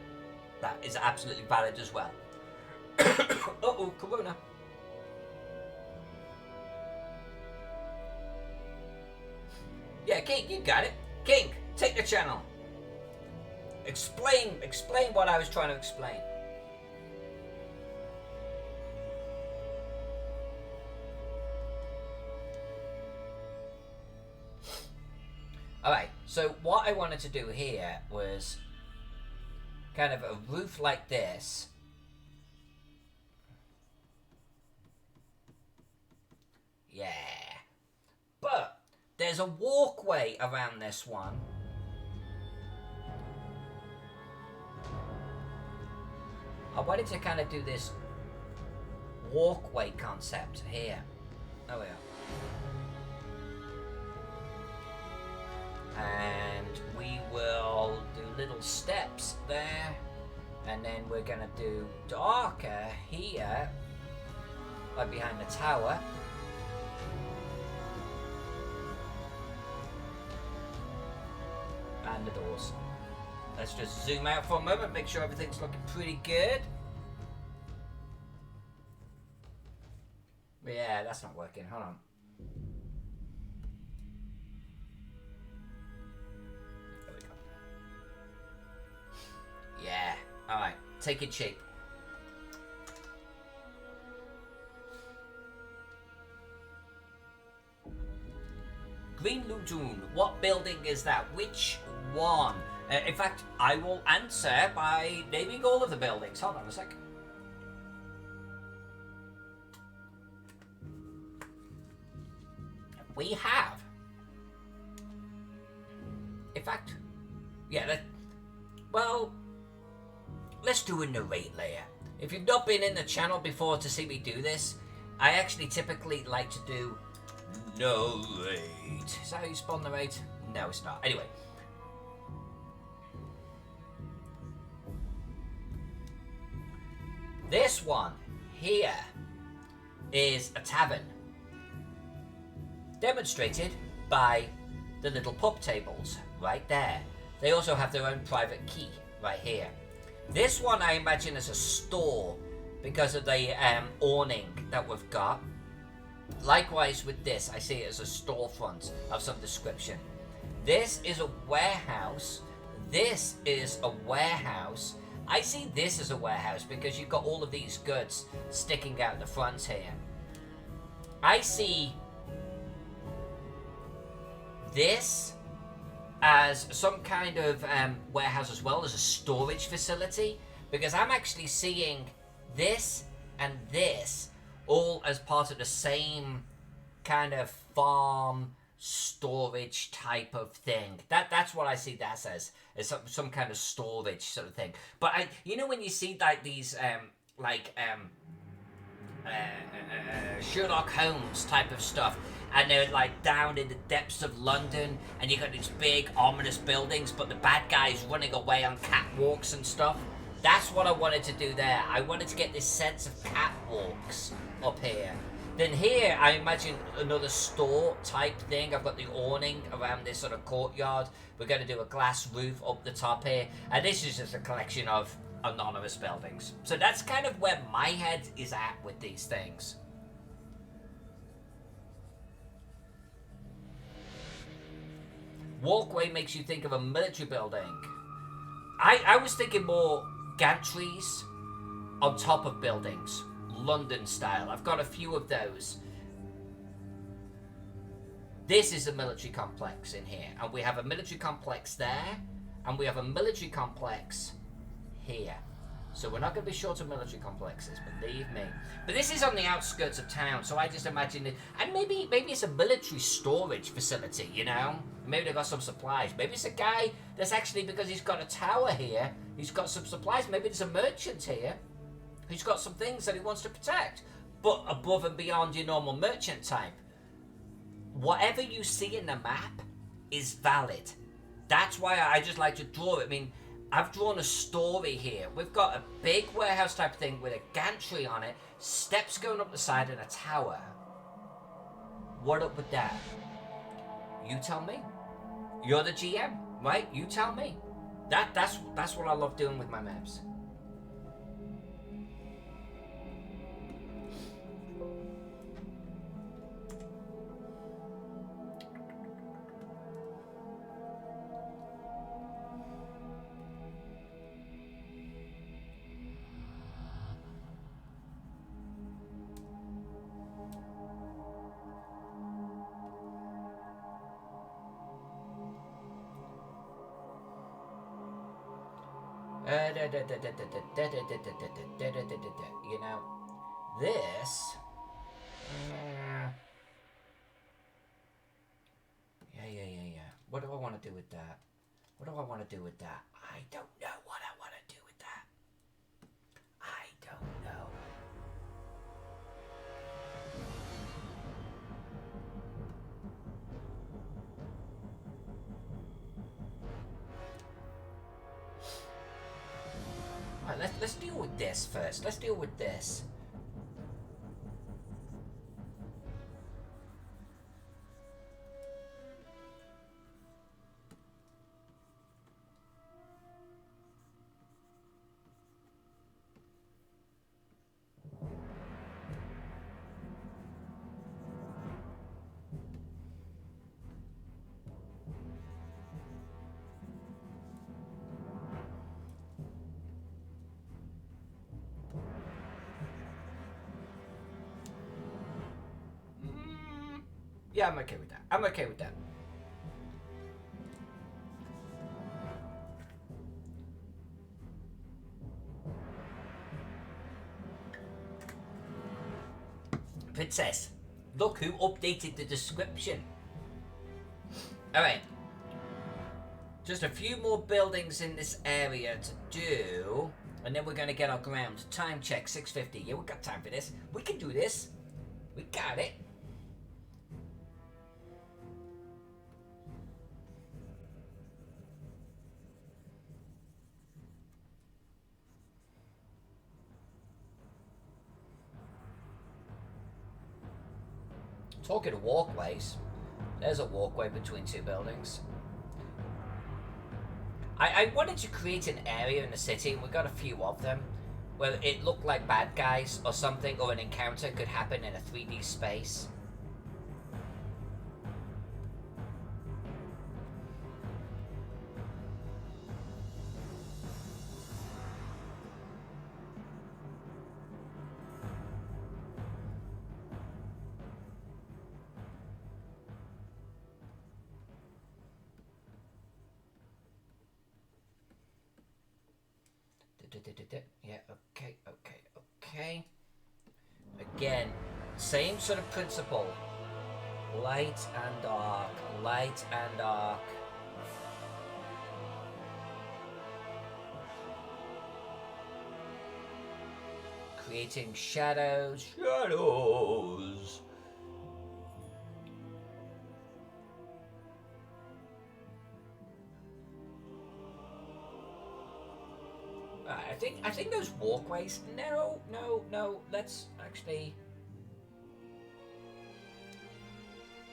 is absolutely valid as well. Uh-oh, Corona. Yeah, King, you got it. King, take the channel. Explain what I was trying to explain. Alright, so what I wanted to do here was kind of a roof like this. Yeah. But there's a walkway around this one. I wanted to kind of do this walkway concept here. There we are. And we will do little steps there, and then we're gonna do darker here, like behind the tower. And the doors. Let's just zoom out for a moment, make sure everything's looking pretty good. Yeah, that's not working, hold on. Yeah, alright, take it cheap. Green Lutoon, what building is that? Which one? In fact, I will answer by naming all of the buildings. Hold on a sec. We have. In fact, yeah, well, let's do a narrate layer. If you've not been in the channel before to see me do this, I actually typically like to do narrate. Is that how you spell narrate? No, it's not. Anyway. This one here is a tavern. Demonstrated by the little pub tables right there. They also have their own private key right here. This one I imagine is a store because of the awning that we've got. Likewise with this, I see it as a storefront of some description. This is a warehouse. This is a warehouse. I see this as a warehouse because you've got all of these goods sticking out the front here. I see this as some kind of warehouse as well as a storage facility, because I'm actually seeing this and this all as part of the same kind of farm storage type of thing. That's what I see that as some kind of storage sort of thing. But you know when you see like these Sherlock Holmes type of stuff, and they're like down in the depths of London, and you got these big ominous buildings, but the bad guys running away on catwalks and stuff. That's what I wanted to do there. I wanted to get this sense of catwalks up here. Then here, I imagine another store type thing. I've got the awning around this sort of courtyard. We're going to do a glass roof up the top here, and this is just a collection of anonymous buildings. So that's kind of where my head is at with these things. Walkway makes you think of a military building. I was thinking more gantries on top of buildings, London style. I've got a few of those. This is a military complex in here, and we have a military complex there, and we have a military complex here. So we're not going to be short of military complexes, believe me. But this is on the outskirts of town, so I just imagine it. And maybe it's a military storage facility, you know? Maybe they've got some supplies. Maybe it's a guy that's actually, because he's got a tower here, he's got some supplies. Maybe there's a merchant here who's got some things that he wants to protect. But above and beyond your normal merchant type. Whatever you see in the map is valid. That's why I just like to draw it. I mean, I've drawn a story here. We've got a big warehouse type thing with a gantry on it, steps going up the side, and a tower. What up with that? You tell me. You're the GM, right? You tell me. That's what I love doing with my maps. You know, this. Yeah. What do I want to do with that? I don't know what I want to do with that. I don't know. Alright, let's deal with this first. Let's deal with this. Yeah, I'm okay with that. I'm okay with that. Princess, look who updated the description. Alright. Just a few more buildings in this area to do, and then we're going to get our ground. Time check, 6:50. Yeah, we got time for this. We can do this. We got it. Talking of walkways, there's a walkway between two buildings. I wanted to create an area in the city, and we got a few of them, where it looked like bad guys or something, or an encounter could happen in a 3D space. Yeah, okay. Again, same sort of principle. Light and dark, light and dark. Creating shadows. I think those walkways. No. Let's actually.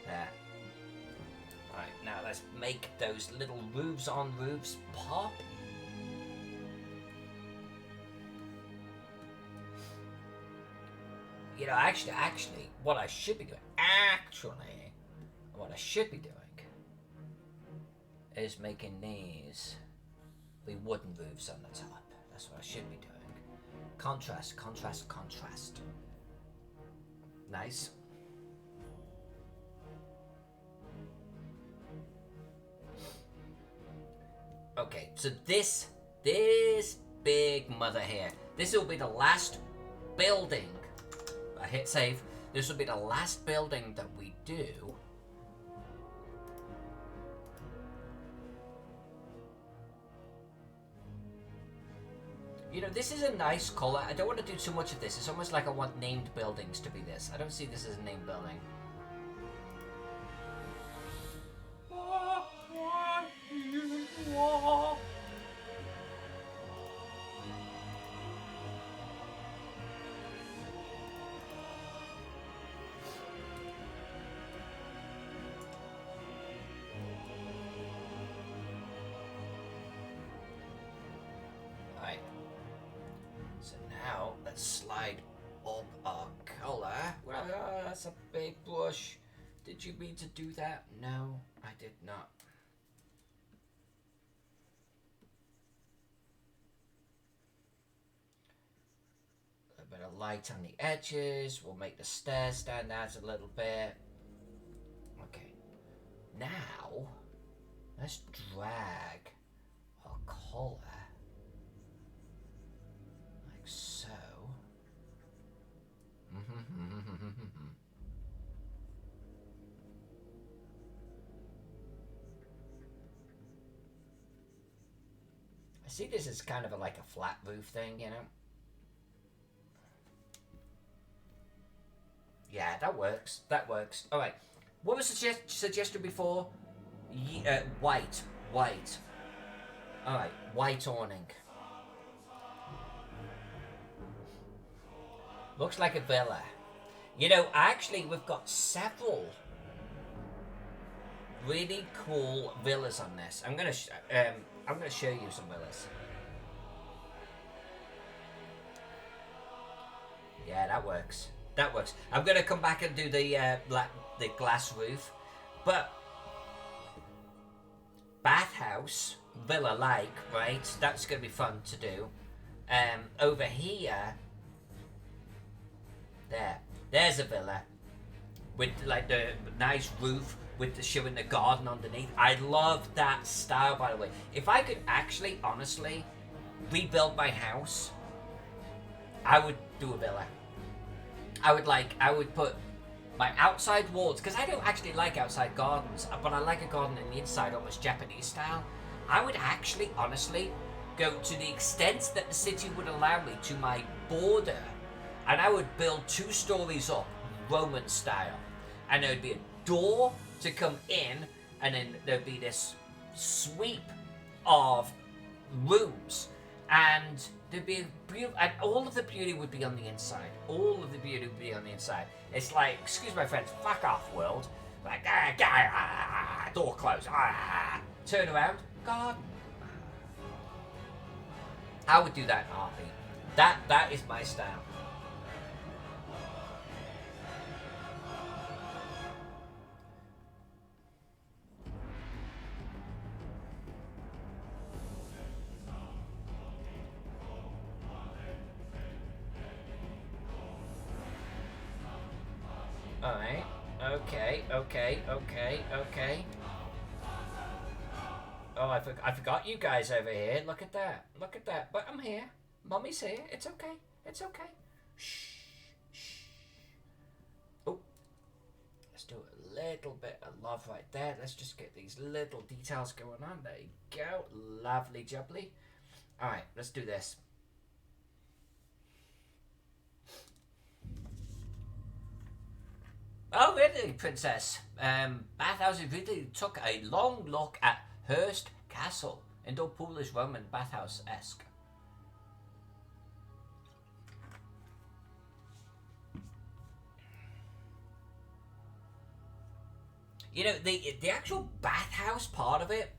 There. Alright, now let's make those little roofs on roofs pop. You know, actually, what I should be doing, is making these be wooden roofs on the top. That's what I should be doing. Contrast. Nice. Okay, so this big mother here. This will be the last building. I hit save. This will be the last building that we do. You know, this is a nice color. I don't want to do too much of this. It's almost like I want named buildings to be this. I don't see this as a named building. Right. So now let's slide up our color. Well, that's a big brush. Did you mean to do that? No, I did not. A bit of light on the edges. We'll make the stairs stand out a little bit. Okay. Now, let's drag our collar like so. I see this as kind of like a flat roof thing, you know? Yeah, that works. That works. All right. What was the suggestion before? White. White. All right. White awning. Looks like a villa. You know, actually, we've got several really cool villas on this. I'm gonna show you some villas. Yeah, that works. That works. I'm gonna come back and do the glass roof, but bathhouse villa like, right? That's gonna be fun to do. Over here, there's a villa with like the nice roof with the showing the garden underneath. I love that style, by the way. If I could actually, honestly, rebuild my house, I would do a villa. I would put my outside walls, because I don't actually like outside gardens, but I like a garden in the inside, almost Japanese style. I would actually, honestly, go to the extent that the city would allow me to my border, and I would build 2 stories up, Roman style. And there would be a door to come in, and then there'd be this sweep of rooms, and there'd be a beautiful, and all of the beauty would be on the inside. All of the beauty would be on the inside. It's like, excuse my friends, fuck off, world. Like, door closed. Turn around, garden. I would do that in a heartbeat. That is my style. Alright. Okay. Oh, I forgot you guys over here. Look at that. Look at that. But I'm here. Mummy's here. It's okay. It's okay. Shh. Oh. Let's do a little bit of love right there. Let's just get these little details going on. There you go. Lovely jubbly. Alright, let's do this. Oh, really, Princess? Bathhouse really took a long look at Hearst Castle, Indo-Polish Roman bathhouse-esque. You know, the actual bathhouse part of it,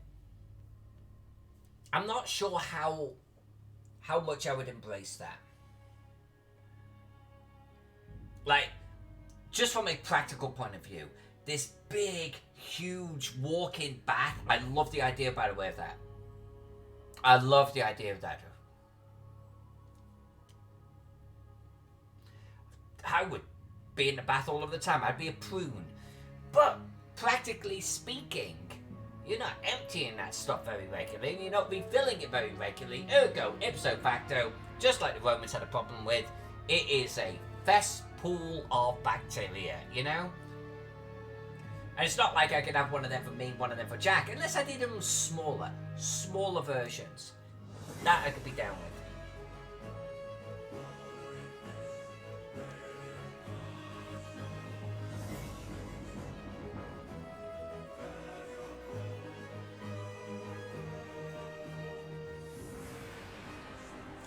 I'm not sure how much I would embrace that. Like, just from a practical point of view, this big, huge walk-in bath, I love the idea, by the way, of that. I love the idea of that. I would be in the bath all of the time. I'd be a prune. But, practically speaking, You're not emptying that stuff very regularly, and you're not refilling it very regularly. Ergo, ipso facto, just like the Romans had a problem with, it is a cesspool of bacteria, you know? And it's not like I could have one of them for me, one of them for Jack, unless I did them smaller versions. That I could be down with.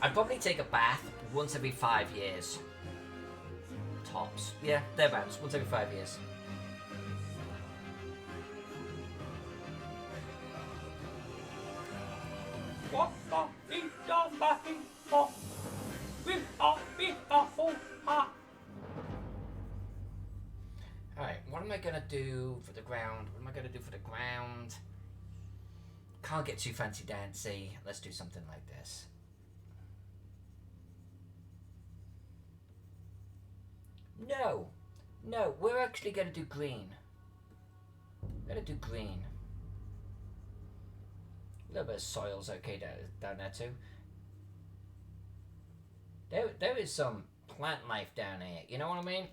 I'd probably take a bath once every 5 years. Tops. Yeah, thereabouts. Once every 5 years. Alright, what am I gonna do for the ground? What am I gonna do for the ground? Can't get too fancy dancy. Let's do something like this. No, we're actually gonna do green. We're gonna do green. A little bit of soil's okay down there too. There is some plant life down here, you know what I mean?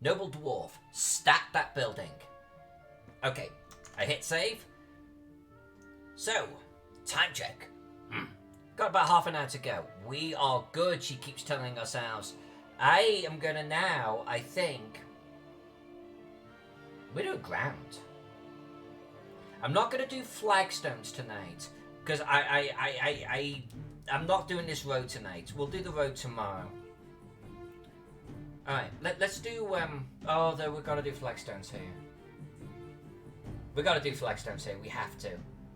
Noble Dwarf, stat that building. Okay, I hit save. So, time check. Got about half an hour to go. We are good, she keeps telling ourselves. I am gonna now, I think... We're doing ground. I'm not gonna do flagstones tonight. Because I'm not doing this road tonight. We'll do the road tomorrow. Alright, let's do, oh, though we've got to do flagstones here. We've got to do flagstones here, we have to.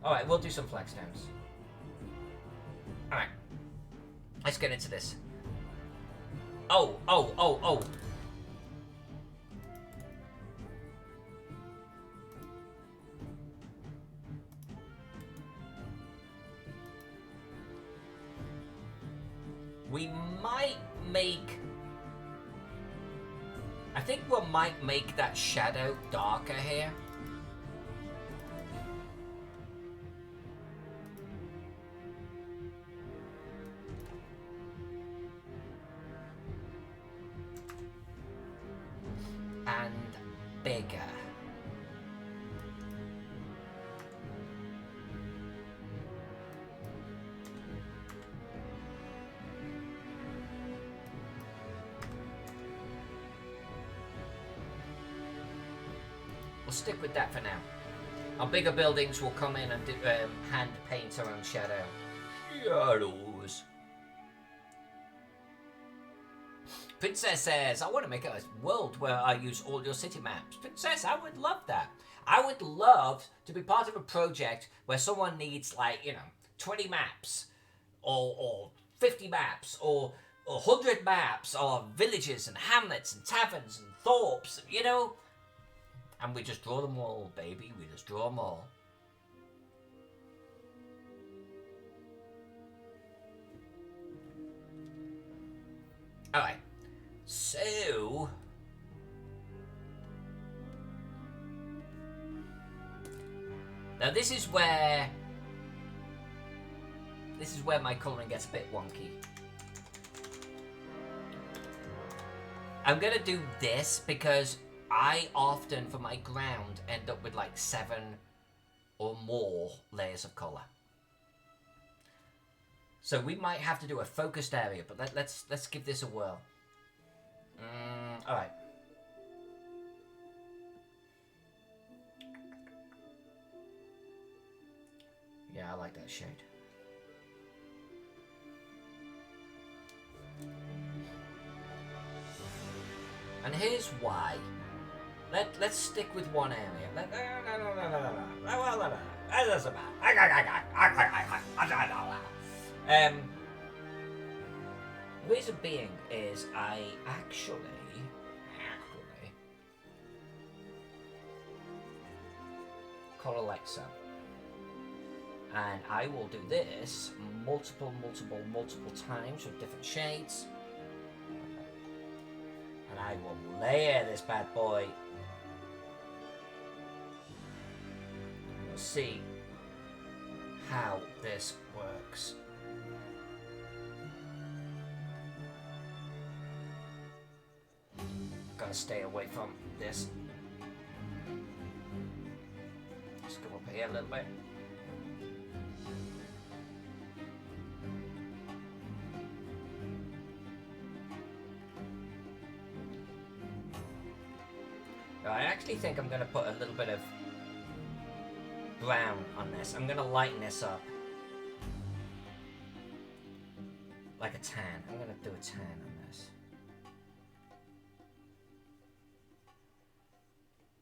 Alright, we'll do some flagstones. Alright. Let's get into this. Oh. We might make... I think we might make that shadow darker here. And bigger. We'll stick with that for now. Our bigger buildings will come in and do, hand paint our own shadow. Shadows. Princess says, I want to make a world where I use all your city maps. Princess, I would love that. I would love to be part of a project where someone needs, like, 20 maps, or 50 maps, or 100 maps, or villages and hamlets and taverns and thorps, And we just draw them all, baby. We just draw them all. Alright. So... Now this is where my colouring gets a bit wonky. I'm gonna do this because I often, for my ground, end up with like 7 or more layers of colour. So we might have to do a focused area, but let's give this a whirl. Alright. Yeah, I like that shade. And here's why. Let's stick with one area. Reason being is I actually collect some. And I will do this multiple times with different shades. And I will layer this bad boy see how this works. Gotta stay away from this. Just go up here a little bit. I actually think I'm going to put a little bit of brown on this. I'm going to lighten this up. Like a tan. I'm going to do a tan on this.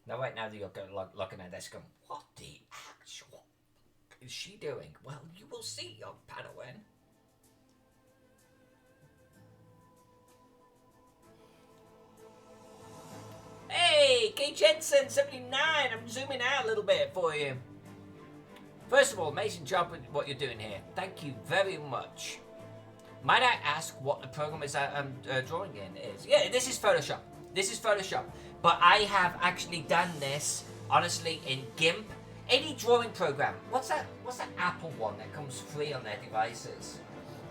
Now right now you're looking at this going, what the actual is she doing? Well, you will see, young Padawan. Hey, K Jensen 79. I'm zooming out a little bit for you. First of all, amazing job with what you're doing here. Thank you very much. Might I ask what the program is I'm drawing in is? Yeah, this is Photoshop. This is Photoshop. But I have actually done this, honestly, in GIMP. Any drawing program. What's that Apple one that comes free on their devices?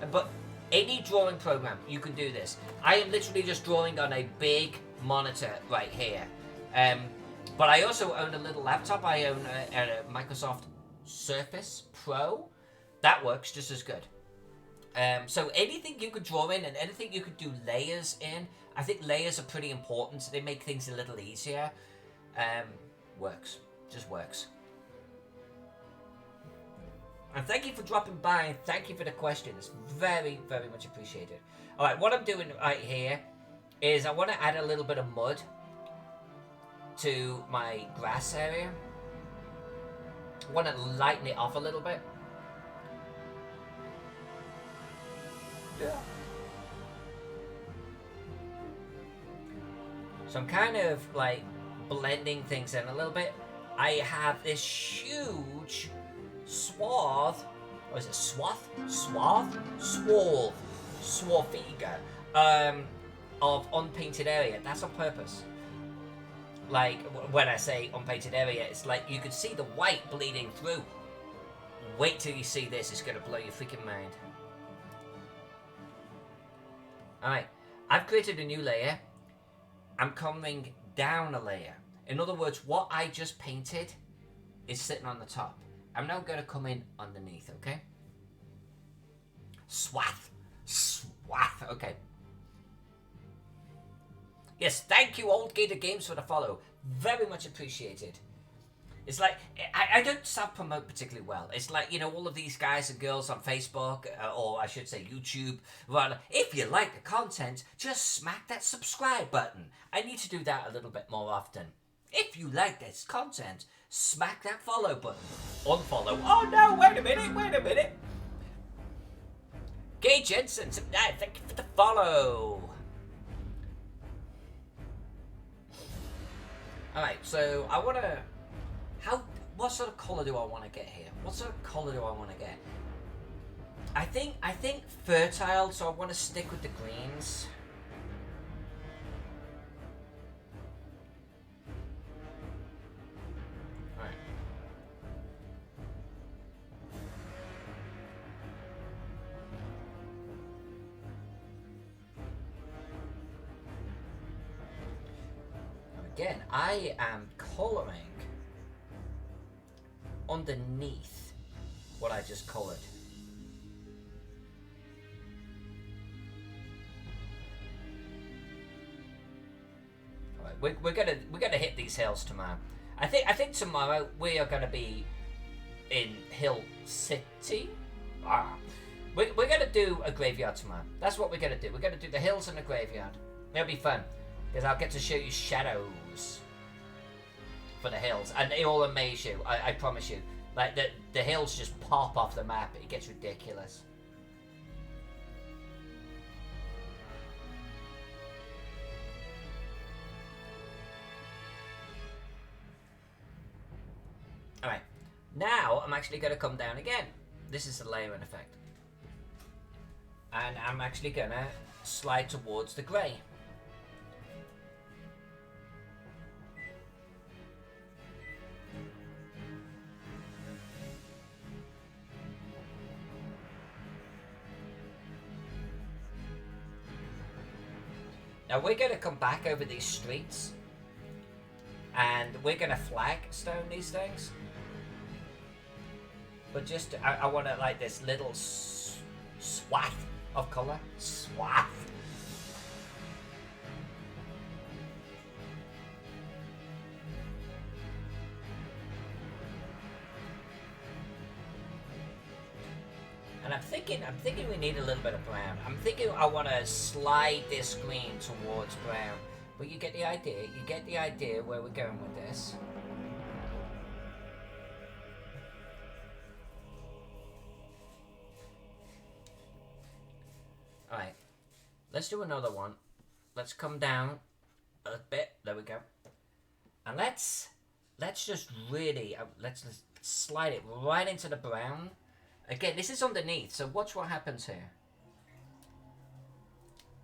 But any drawing program, you can do this. I am literally just drawing on a big monitor right here. But I also own a little laptop. I own a Microsoft Surface Pro. That works just as good. So anything you could draw in and anything you could do layers in, I think layers are pretty important. So they make things a little easier. Works. Just works. And thank you for dropping by and thank you for the question. It's very, very much appreciated. Alright, what I'm doing right here is I want to add a little bit of mud to my grass area. I want to lighten it off a little bit. Yeah. So I'm kind of like blending things in a little bit. I have this huge swath, or is it swath? Swath? Swath. Swathiga. Of unpainted area. That's on purpose. Like, when I say unpainted area, it's like you can see the white bleeding through. Wait till you see this, it's going to blow your freaking mind. Alright, I've created a new layer. I'm coming down a layer. In other words, what I just painted is sitting on the top. I'm now going to come in underneath, okay? Swath. Swath, okay. Yes, thank you, Old Gator Games, for the follow. Very much appreciated. It's like, I don't self-promote particularly well. It's like, you know, all of these guys and girls on Facebook, or I should say YouTube, rather, if you like the content, just smack that subscribe button. I need to do that a little bit more often. If you like this content, smack that follow button. Unfollow. Oh no, wait a minute. Gay Jensen, thank you for the follow. Alright, so I want to... What sort of colour do I want to get here? What sort of colour do I want to get? I think fertile, so I want to stick with the greens. Alright. Again, I am colouring underneath what I just coloured. Alright, we're gonna hit these hills tomorrow. I think tomorrow we are gonna be in Hill City. We're gonna do a graveyard tomorrow. That's what we're gonna do. We're gonna do the hills and the graveyard. It'll be fun because I'll get to show you shadows for the hills, and it will amaze you. I promise you. Like the hills just pop off the map. It gets ridiculous. Alright, now I'm actually going to come down again. This is the layering effect. And I'm actually going to slide towards the grey. Now we're going to come back over these streets, and we're going to flagstone these things. But just, I want to like this little swath of colour. Swath. And I'm thinking we need a little bit of brown. I'm thinking I want to slide this green towards brown. But you get the idea. You get the idea where we're going with this. Alright. Let's do another one. Let's come down a bit. There we go. And let's just really, let's slide it right into the brown. Again, this is underneath, so watch what happens here.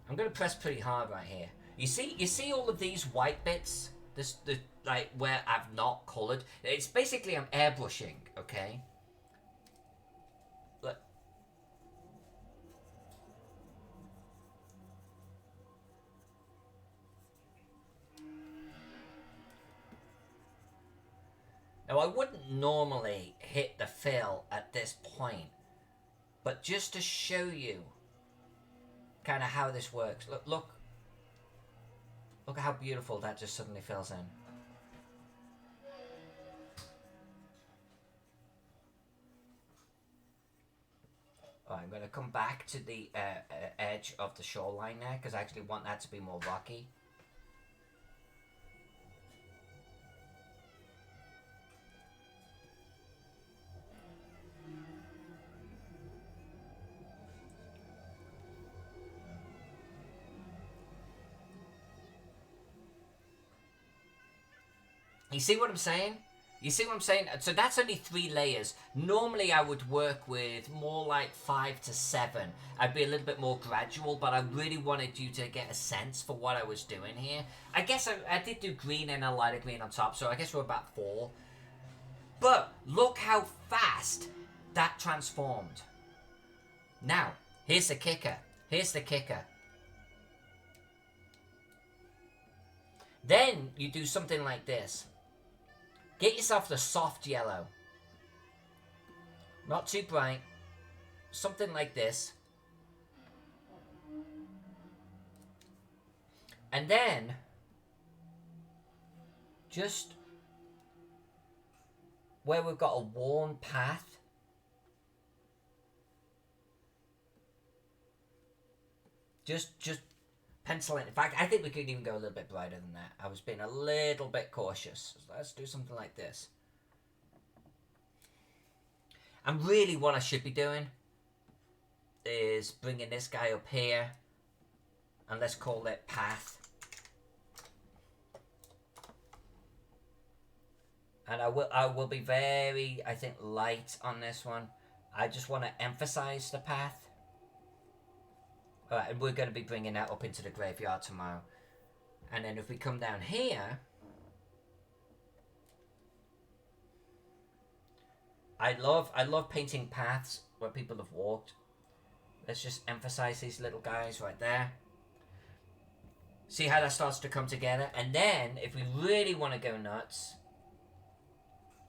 I'm going to press pretty hard right here. You see all of these white bits? Like where I've not coloured. It's basically I'm airbrushing, okay? Look. Now, I wouldn't normally hit the fill at this point, but just to show you kind of how this works. Look at how beautiful that just suddenly fills in. Alright, I'm going to come back to the edge of the shoreline there, because I actually want that to be more rocky. You see what I'm saying? You see what I'm saying? So that's only 3 layers. Normally I would work with more like 5 to 7. I'd be a little bit more gradual, but I really wanted you to get a sense for what I was doing here. I guess I did do green and a lighter green on top, so I guess we're about 4. But look how fast that transformed. Now, here's the kicker. Here's the kicker. Then you do something like this. Get yourself the soft yellow. Not too bright. Something like this. And then, just where we've got a worn path, just pencil in. In fact, I think we could even go a little bit brighter than that. I was being a little bit cautious. Let's do something like this. And really what I should be doing is bringing this guy up here. And let's call it path. And I will be very, I think, light on this one. I just want to emphasize the path. Alright, and we're going to be bringing that up into the graveyard tomorrow. And then if we come down here, I love painting paths where people have walked. Let's just emphasize these little guys right there. See how that starts to come together? And then, if we really want to go nuts,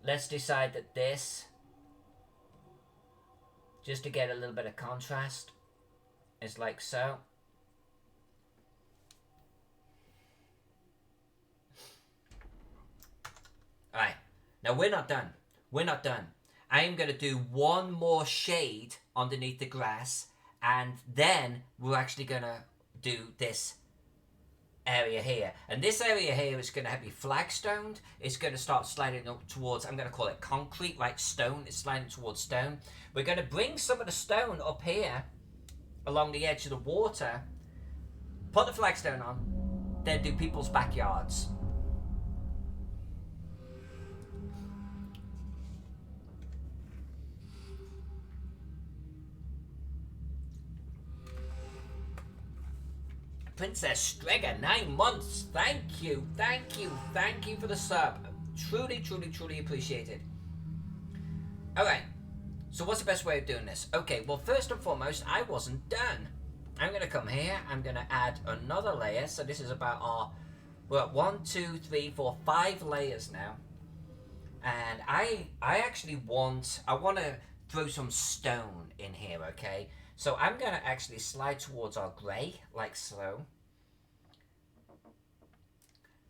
let's decide that this, just to get a little bit of contrast, is like so. Alright, now we're not done. We're not done. I am going to do one more shade underneath the grass, and then we're actually going to do this area here. And this area here is going to be flagstoned. It's going to start sliding up towards, I'm going to call it concrete, like stone. It's sliding towards stone. We're going to bring some of the stone up here along the edge of the water, put the flagstone on, then do people's backyards. Princess Strega, 9 months. Thank you, thank you, thank you for the sub. Truly, truly, truly appreciated. Alright, so what's the best way of doing this? Okay, well, first and foremost, I wasn't done. I'm going to come here. I'm going to add another layer. So this is about our... We're at 1, 2, 3, 4, 5 layers now. And I actually want... I want to throw some stone in here, okay? So I'm going to actually slide towards our grey, like so.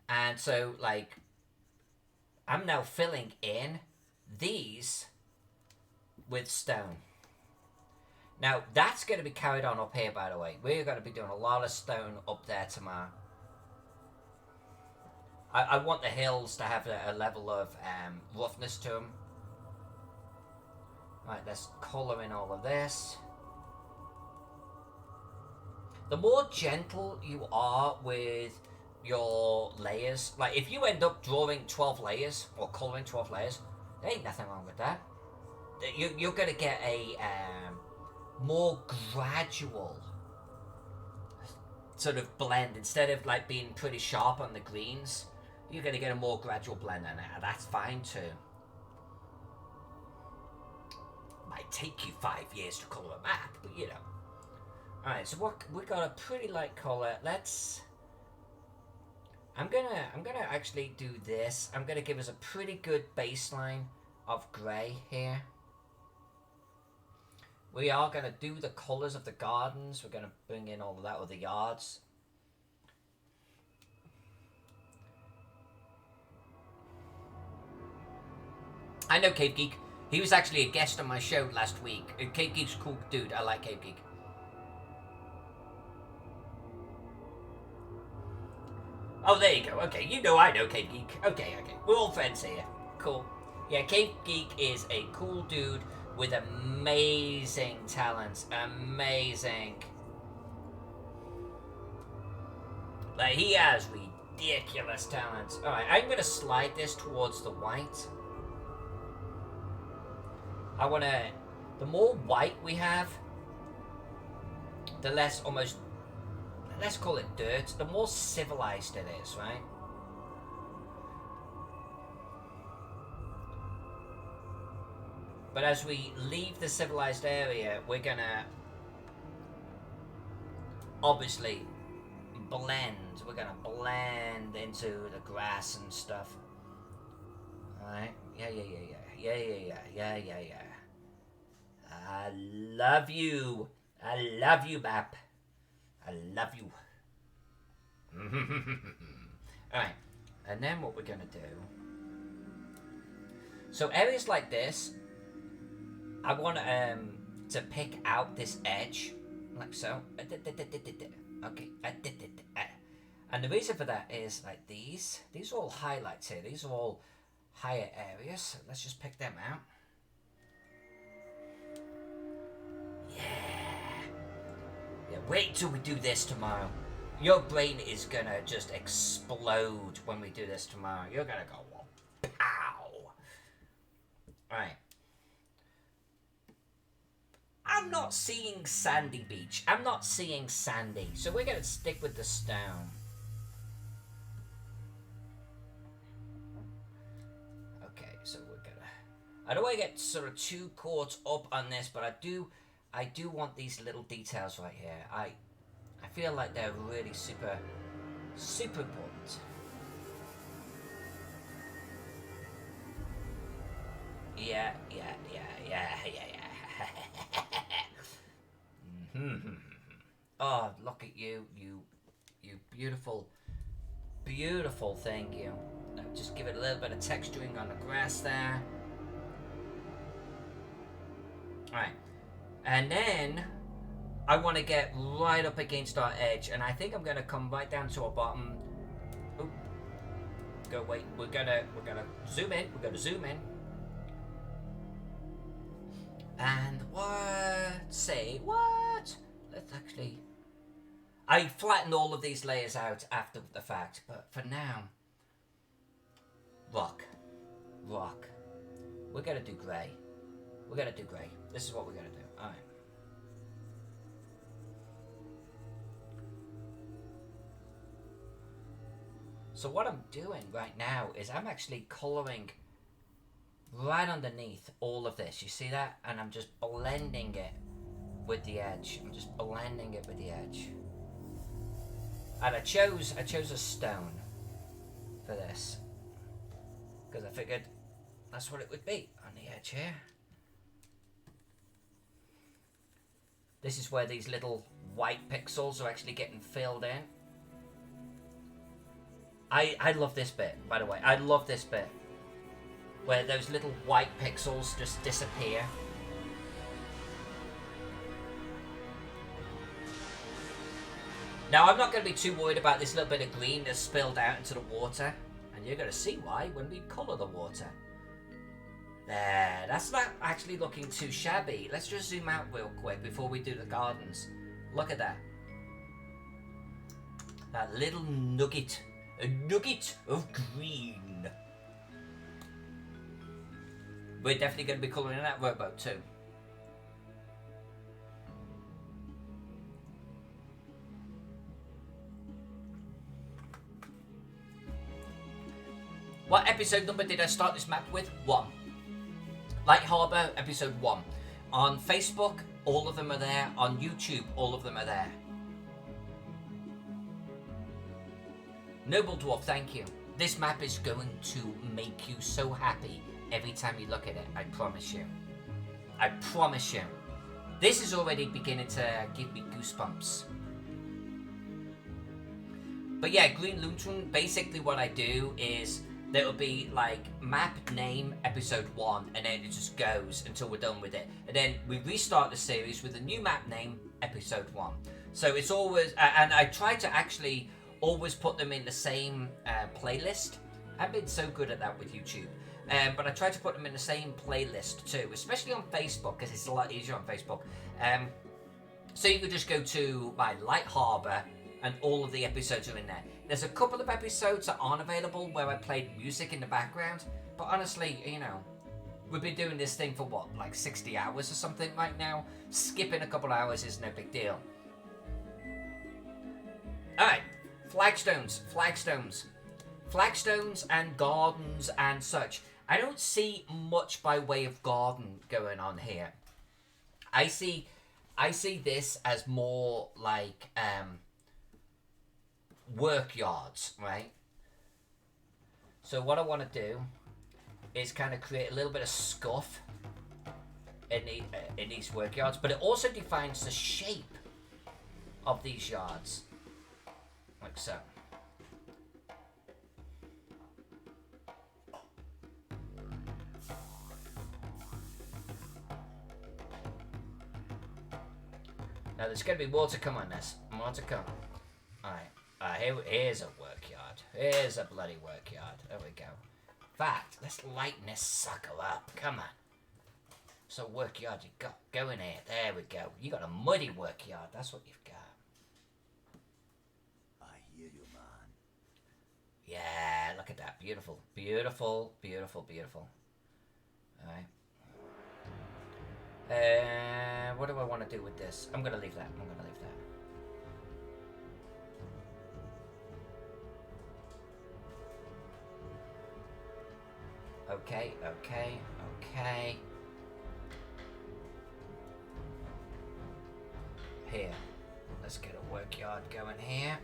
And so, like... I'm now filling in these with stone. Now, that's going to be carried on up here, by the way. We're going to be doing a lot of stone up there tomorrow. I want the hills to have a level of roughness to them. Right, let's colour in all of this. The more gentle you are with your layers, like if you end up drawing 12 layers or colouring 12 layers, there ain't nothing wrong with that. You're going to get a more gradual sort of blend. Instead of like being pretty sharp on the greens, you're going to get a more gradual blend, and that's fine too. Might take you 5 years to colour a map, but you know. Alright, so we got a pretty light colour. I'm gonna actually do this. I'm gonna give us a pretty good baseline of grey here. We are gonna do the colours of the gardens. We're gonna bring in all of that, or the yards. I know Cave Geek. He was actually a guest on my show last week. Cave Geek's a cool dude. I like Cave Geek. Oh, there you go. Okay, you know I know Cave Geek. Okay. We're all friends here. Cool. Yeah, Cave Geek is a cool dude with amazing talents. Amazing. Like, he has ridiculous talents. Alright, I'm going to slide this towards the white. I want to... The more white we have, the less almost... Let's call it dirt. The more civilized it is, right? But as we leave the civilized area, we're gonna obviously blend. We're gonna blend into the grass and stuff. Alright? Yeah. I love you. Bap. I love you. Alright. And then what we're gonna do. So areas like this, I want to pick out this edge, like so. Okay. And the reason for that is like these are all highlights here. These are all higher areas. So let's just pick them out. Yeah, wait till we do this tomorrow. Your brain is gonna just explode when we do this tomorrow. You're gonna go, pow! Alright. I'm not seeing sandy beach. I'm not seeing sandy. So we're gonna stick with the stone. Okay, so we're gonna... I don't want to get sort of too caught up on this, but I do want these little details right here. I feel like they're really super important. Yeah. Oh, look at you beautiful thing, you. Just give it a little bit of texturing on the grass there. Alright. And then I want to get right up against our edge, and I think I'm gonna come right down to our bottom. Oop. Go wait. We're gonna zoom in. We're gonna zoom in. And what? Say what? Let's actually... I flattened all of these layers out after the fact, but for now... Rock. We're gonna do grey. This is what we're gonna do. Alright. So what I'm doing right now is I'm actually colouring right underneath all of this. You see that? And I'm just blending it with the edge. I'm just blending it with the edge. And I chose a stone for this because I figured that's what it would be on the edge here. This is where these little white pixels are actually getting filled in. I love this bit, by the way. I love this bit where those little white pixels just disappear. Now, I'm not going to be too worried about this little bit of green that's spilled out into the water. And you're going to see why when we colour the water. There, that's not actually looking too shabby. Let's just zoom out real quick before we do the gardens. Look at that. That little nugget. A nugget of green. We're definitely going to be colouring that rowboat too. What episode number did I start this map with? 1. Lightharbor, episode 1. On Facebook, all of them are there. On YouTube, all of them are there. Noble Dwarf, thank you. This map is going to make you so happy every time you look at it. I promise you. I promise you. This is already beginning to give me goosebumps. But yeah, Green Lantern, basically what I do is there will be like map name episode 1 and then it just goes until we're done with it. And then we restart the series with a new map name episode 1. So it's always, and I try to actually always put them in the same playlist. I've been so good at that with YouTube. But I try to put them in the same playlist too, especially on Facebook because it's a lot easier on Facebook. So you could just go to my Lightharbor and all of the episodes are in there. There's a couple of episodes that aren't available where I played music in the background, but honestly, you know, we've been doing this thing for what, like 60 hours or something right now? Skipping a couple hours is no big deal. Alright, flagstones and gardens and such. I don't see much by way of garden going on here. I see this as more like work yards, right? So what I want to do is kind of create a little bit of scuff in these work yards, but it also defines the shape of these yards, like so. Now there's going to be more to come on this. More to come. Alright. Here's a work yard. Here's a bloody work yard. There we go. In fact, let's lighten this sucker up. Come on. So work yard you got. Go in here. There we go. You got a muddy work yard. That's what you've got. I hear you, man. Yeah, look at that. Beautiful. Beautiful, beautiful, beautiful. Alright. What do I want to do with this? I'm going to leave that. Okay. Here. Let's get a work yard going here.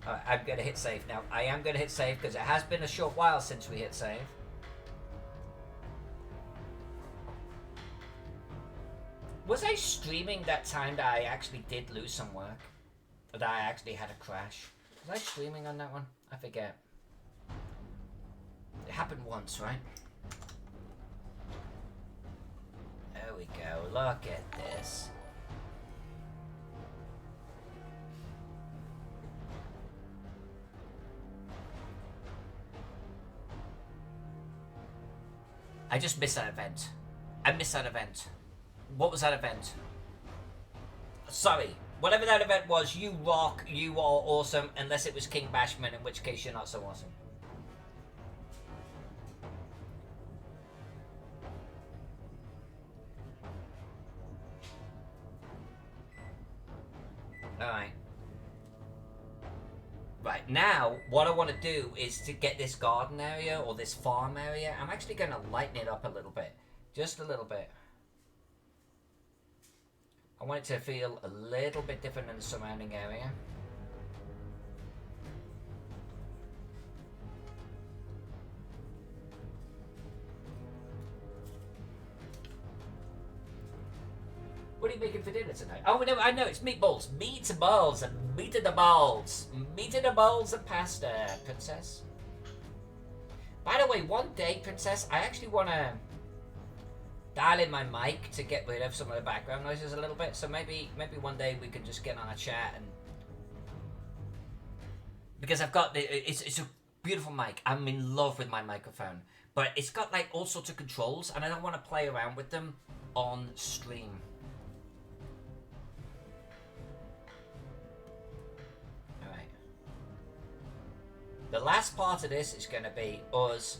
Alright, I'm going to hit save now. I am going to hit save because it has been a short while since we hit save. Was I streaming that time that I actually did lose some work? Or that I actually had a crash? Was I streaming on that one? I forget. It happened once, right? There we go. Look at this. I just missed that event. I missed that event. What was that event? Sorry. Whatever that event was, you rock, you are awesome, unless it was King Bashman, in which case you're not so awesome. Alright. Right, now, what I want to do is to get this garden area, or this farm area, I'm actually going to lighten it up a little bit. Just a little bit. I want it to feel a little bit different than the surrounding area. What are you making for dinner tonight? Oh, no, I know, it's meatballs. Meatballs and meat in the balls. Meat in the balls and pasta, Princess. By the way, one day, Princess, I actually want to dial in my mic to get rid of some of the background noises a little bit. So maybe one day we can just get on a chat and... Because I've got... It's a beautiful mic. I'm in love with my microphone. But it's got like all sorts of controls and I don't want to play around with them on stream. The last part of this is going to be us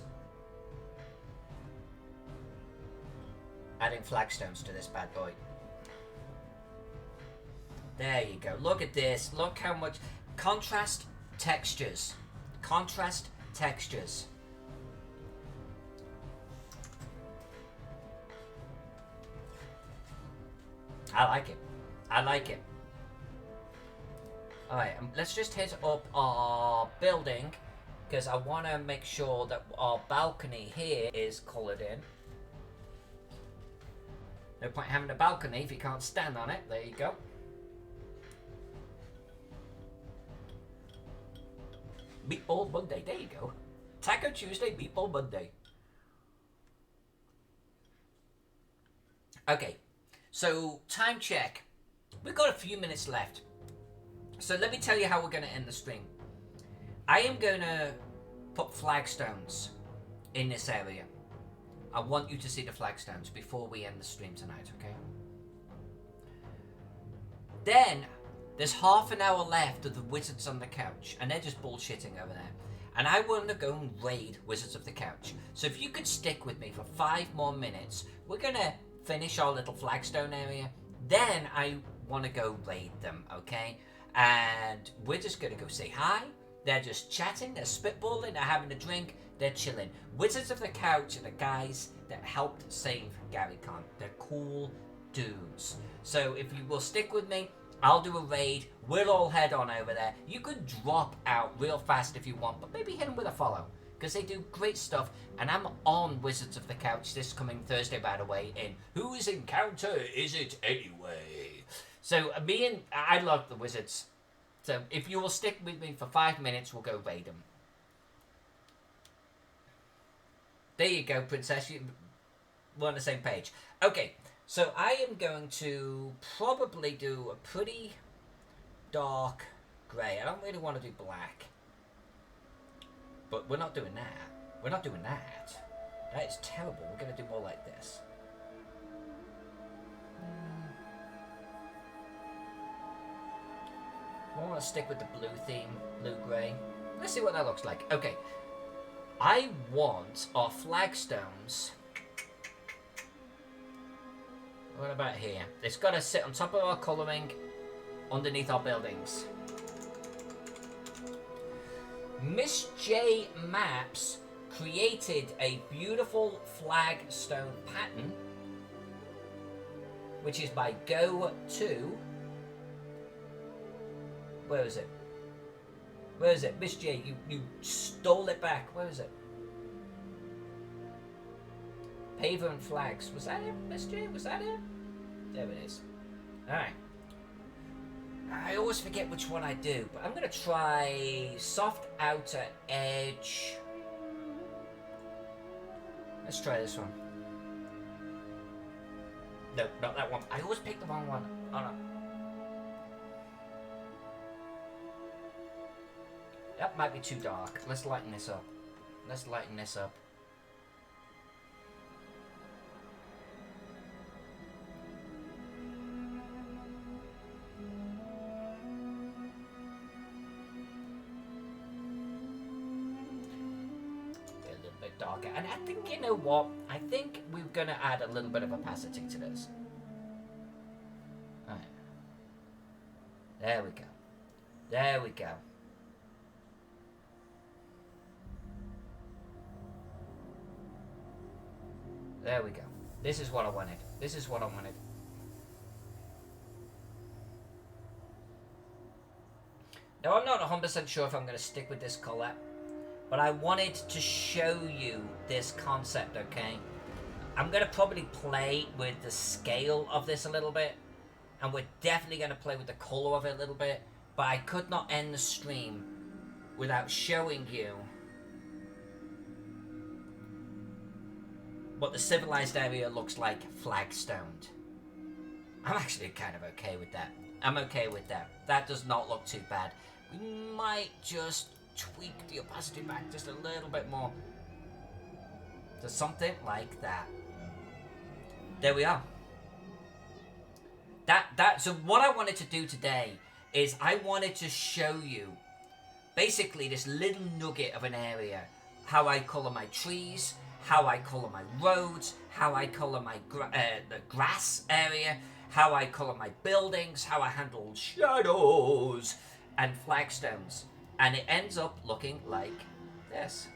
adding flagstones to this bad boy. There you go. Look at this. Look how much contrast, textures. Contrast, textures. I like it. I like it. Alright, let's just hit up our building, because I want to make sure that our balcony here is coloured in. No point having a balcony if you can't stand on it. There you go. Meatball Monday. There you go. Taco Tuesday, Meatball Monday. Okay, so time check. We've got a few minutes left. So let me tell you how we're going to end the stream. I am going to put flagstones in this area. I want you to see the flagstones before we end the stream tonight, okay? Then, there's half an hour left of the Wizards on the Couch, and they're just bullshitting over there. And I want to go and raid Wizards of the Couch. So if you could stick with me for 5 more minutes, we're going to finish our little flagstone area. Then I want to go raid them, okay? And we're just going to go say hi. They're just chatting, they're spitballing, they're having a drink, they're chilling. Wizards of the Couch are the guys that helped save Gary Khan. They're cool dudes. So if you will stick with me, I'll do a raid. We'll all head on over there. You could drop out real fast if you want, but maybe hit them with a follow, because they do great stuff. And I'm on Wizards of the Couch this coming Thursday, by the way, in Whose Encounter Is It Anyway? So I love the Wizards. So if you will stick with me for 5 minutes, we'll go raid them. There you go, Princess. We're on the same page. Okay, so I am going to probably do a pretty dark grey. I don't really want to do black. But we're not doing that. We're not doing that. That is terrible. We're going to do more like this. I want to stick with the blue theme, blue-grey. Let's see what that looks like. Okay. I want our flagstones... What about here? It's got to sit on top of our colouring, underneath our buildings. Miss J Maps created a beautiful flagstone pattern, which is by Go To. Where is it? Where is it? Miss J, you stole it back. Where is it? Paver and flags. Was that it, Miss J? Was that it? There it is. Alright. I always forget which one I do, but I'm going to try soft outer edge. Let's try this one. No, not that one. I always pick the wrong one. Oh no. That might be too dark. Let's lighten this up. Let's lighten this up. A little bit darker. And I think, you know what? I think we're going to add a little bit of opacity to this. Alright. There we go. There we go. There we go. This is what I wanted. This is what I wanted. Now, I'm not 100% sure if I'm going to stick with this colour, but I wanted to show you this concept, okay? I'm going to probably play with the scale of this a little bit, and we're definitely going to play with the colour of it a little bit, but I could not end the stream without showing you what the civilized area looks like flagstoned. I'm actually kind of okay with that. I'm okay with that. That does not look too bad. We might just tweak the opacity back just a little bit more to something like that. There we are. So what I wanted to do today is I wanted to show you basically this little nugget of an area. How I colour my trees, how I colour my roads, how I colour my the grass area, how I colour my buildings, how I handle shadows and flagstones. And it ends up looking like this.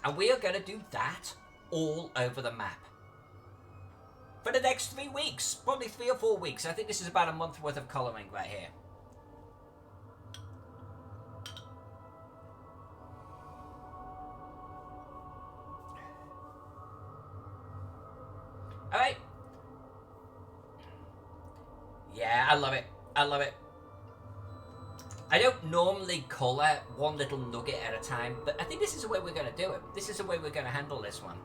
And we are going to do that all over the map. For the next 3 weeks, probably 3 or 4 weeks. I think this is about a month worth of colouring right here. Alright. Yeah, I love it. I love it. I don't normally colour one little nugget at a time, but I think this is the way we're going to do it. This is the way we're going to handle this one.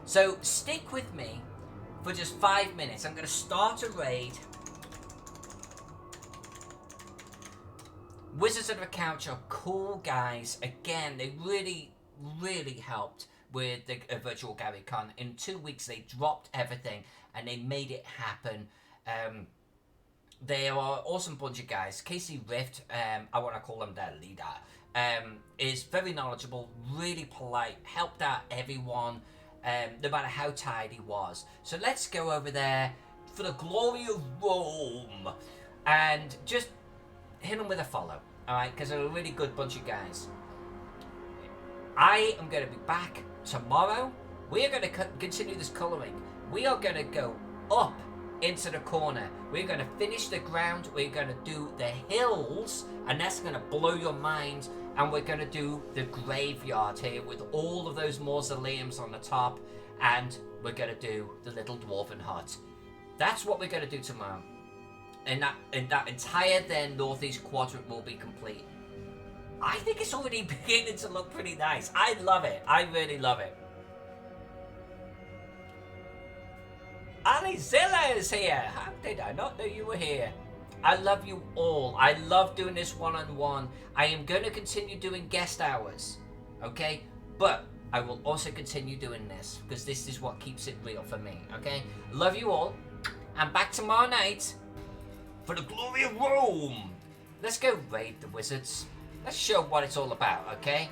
So, stick with me for just 5 minutes. I'm going to start a raid. Wizards of the Couch are cool guys. Again, they really, really helped with the virtual GaryCon. In 2 weeks, they dropped everything and they made it happen. They are an awesome bunch of guys. Casey Rift, I want to call him their leader, is very knowledgeable, really polite, helped out everyone, no matter how tired he was. So let's go over there for the glory of Rome and just hit them with a follow, alright? Because they're a really good bunch of guys. I am going to be back tomorrow. We are going to continue this colouring. We are going to go up into the corner. We're going to finish the ground. We're going to do the hills, and that's going to blow your mind. And we're going to do the graveyard here with all of those mausoleums on the top, and we're going to do the little dwarven hut. That's what we're going to do tomorrow. And that entire then northeast quadrant will be complete. I think it's already beginning to look pretty nice. I love it. I really love it. Alizilla is here. How did I not know you were here? I love you all. I love doing this one-on-one. I am going to continue doing guest hours, okay? But I will also continue doing this because this is what keeps it real for me, okay? Love you all. I'm back tomorrow night for the glory of Rome. Let's go raid the wizards. Let's show what it's all about, okay?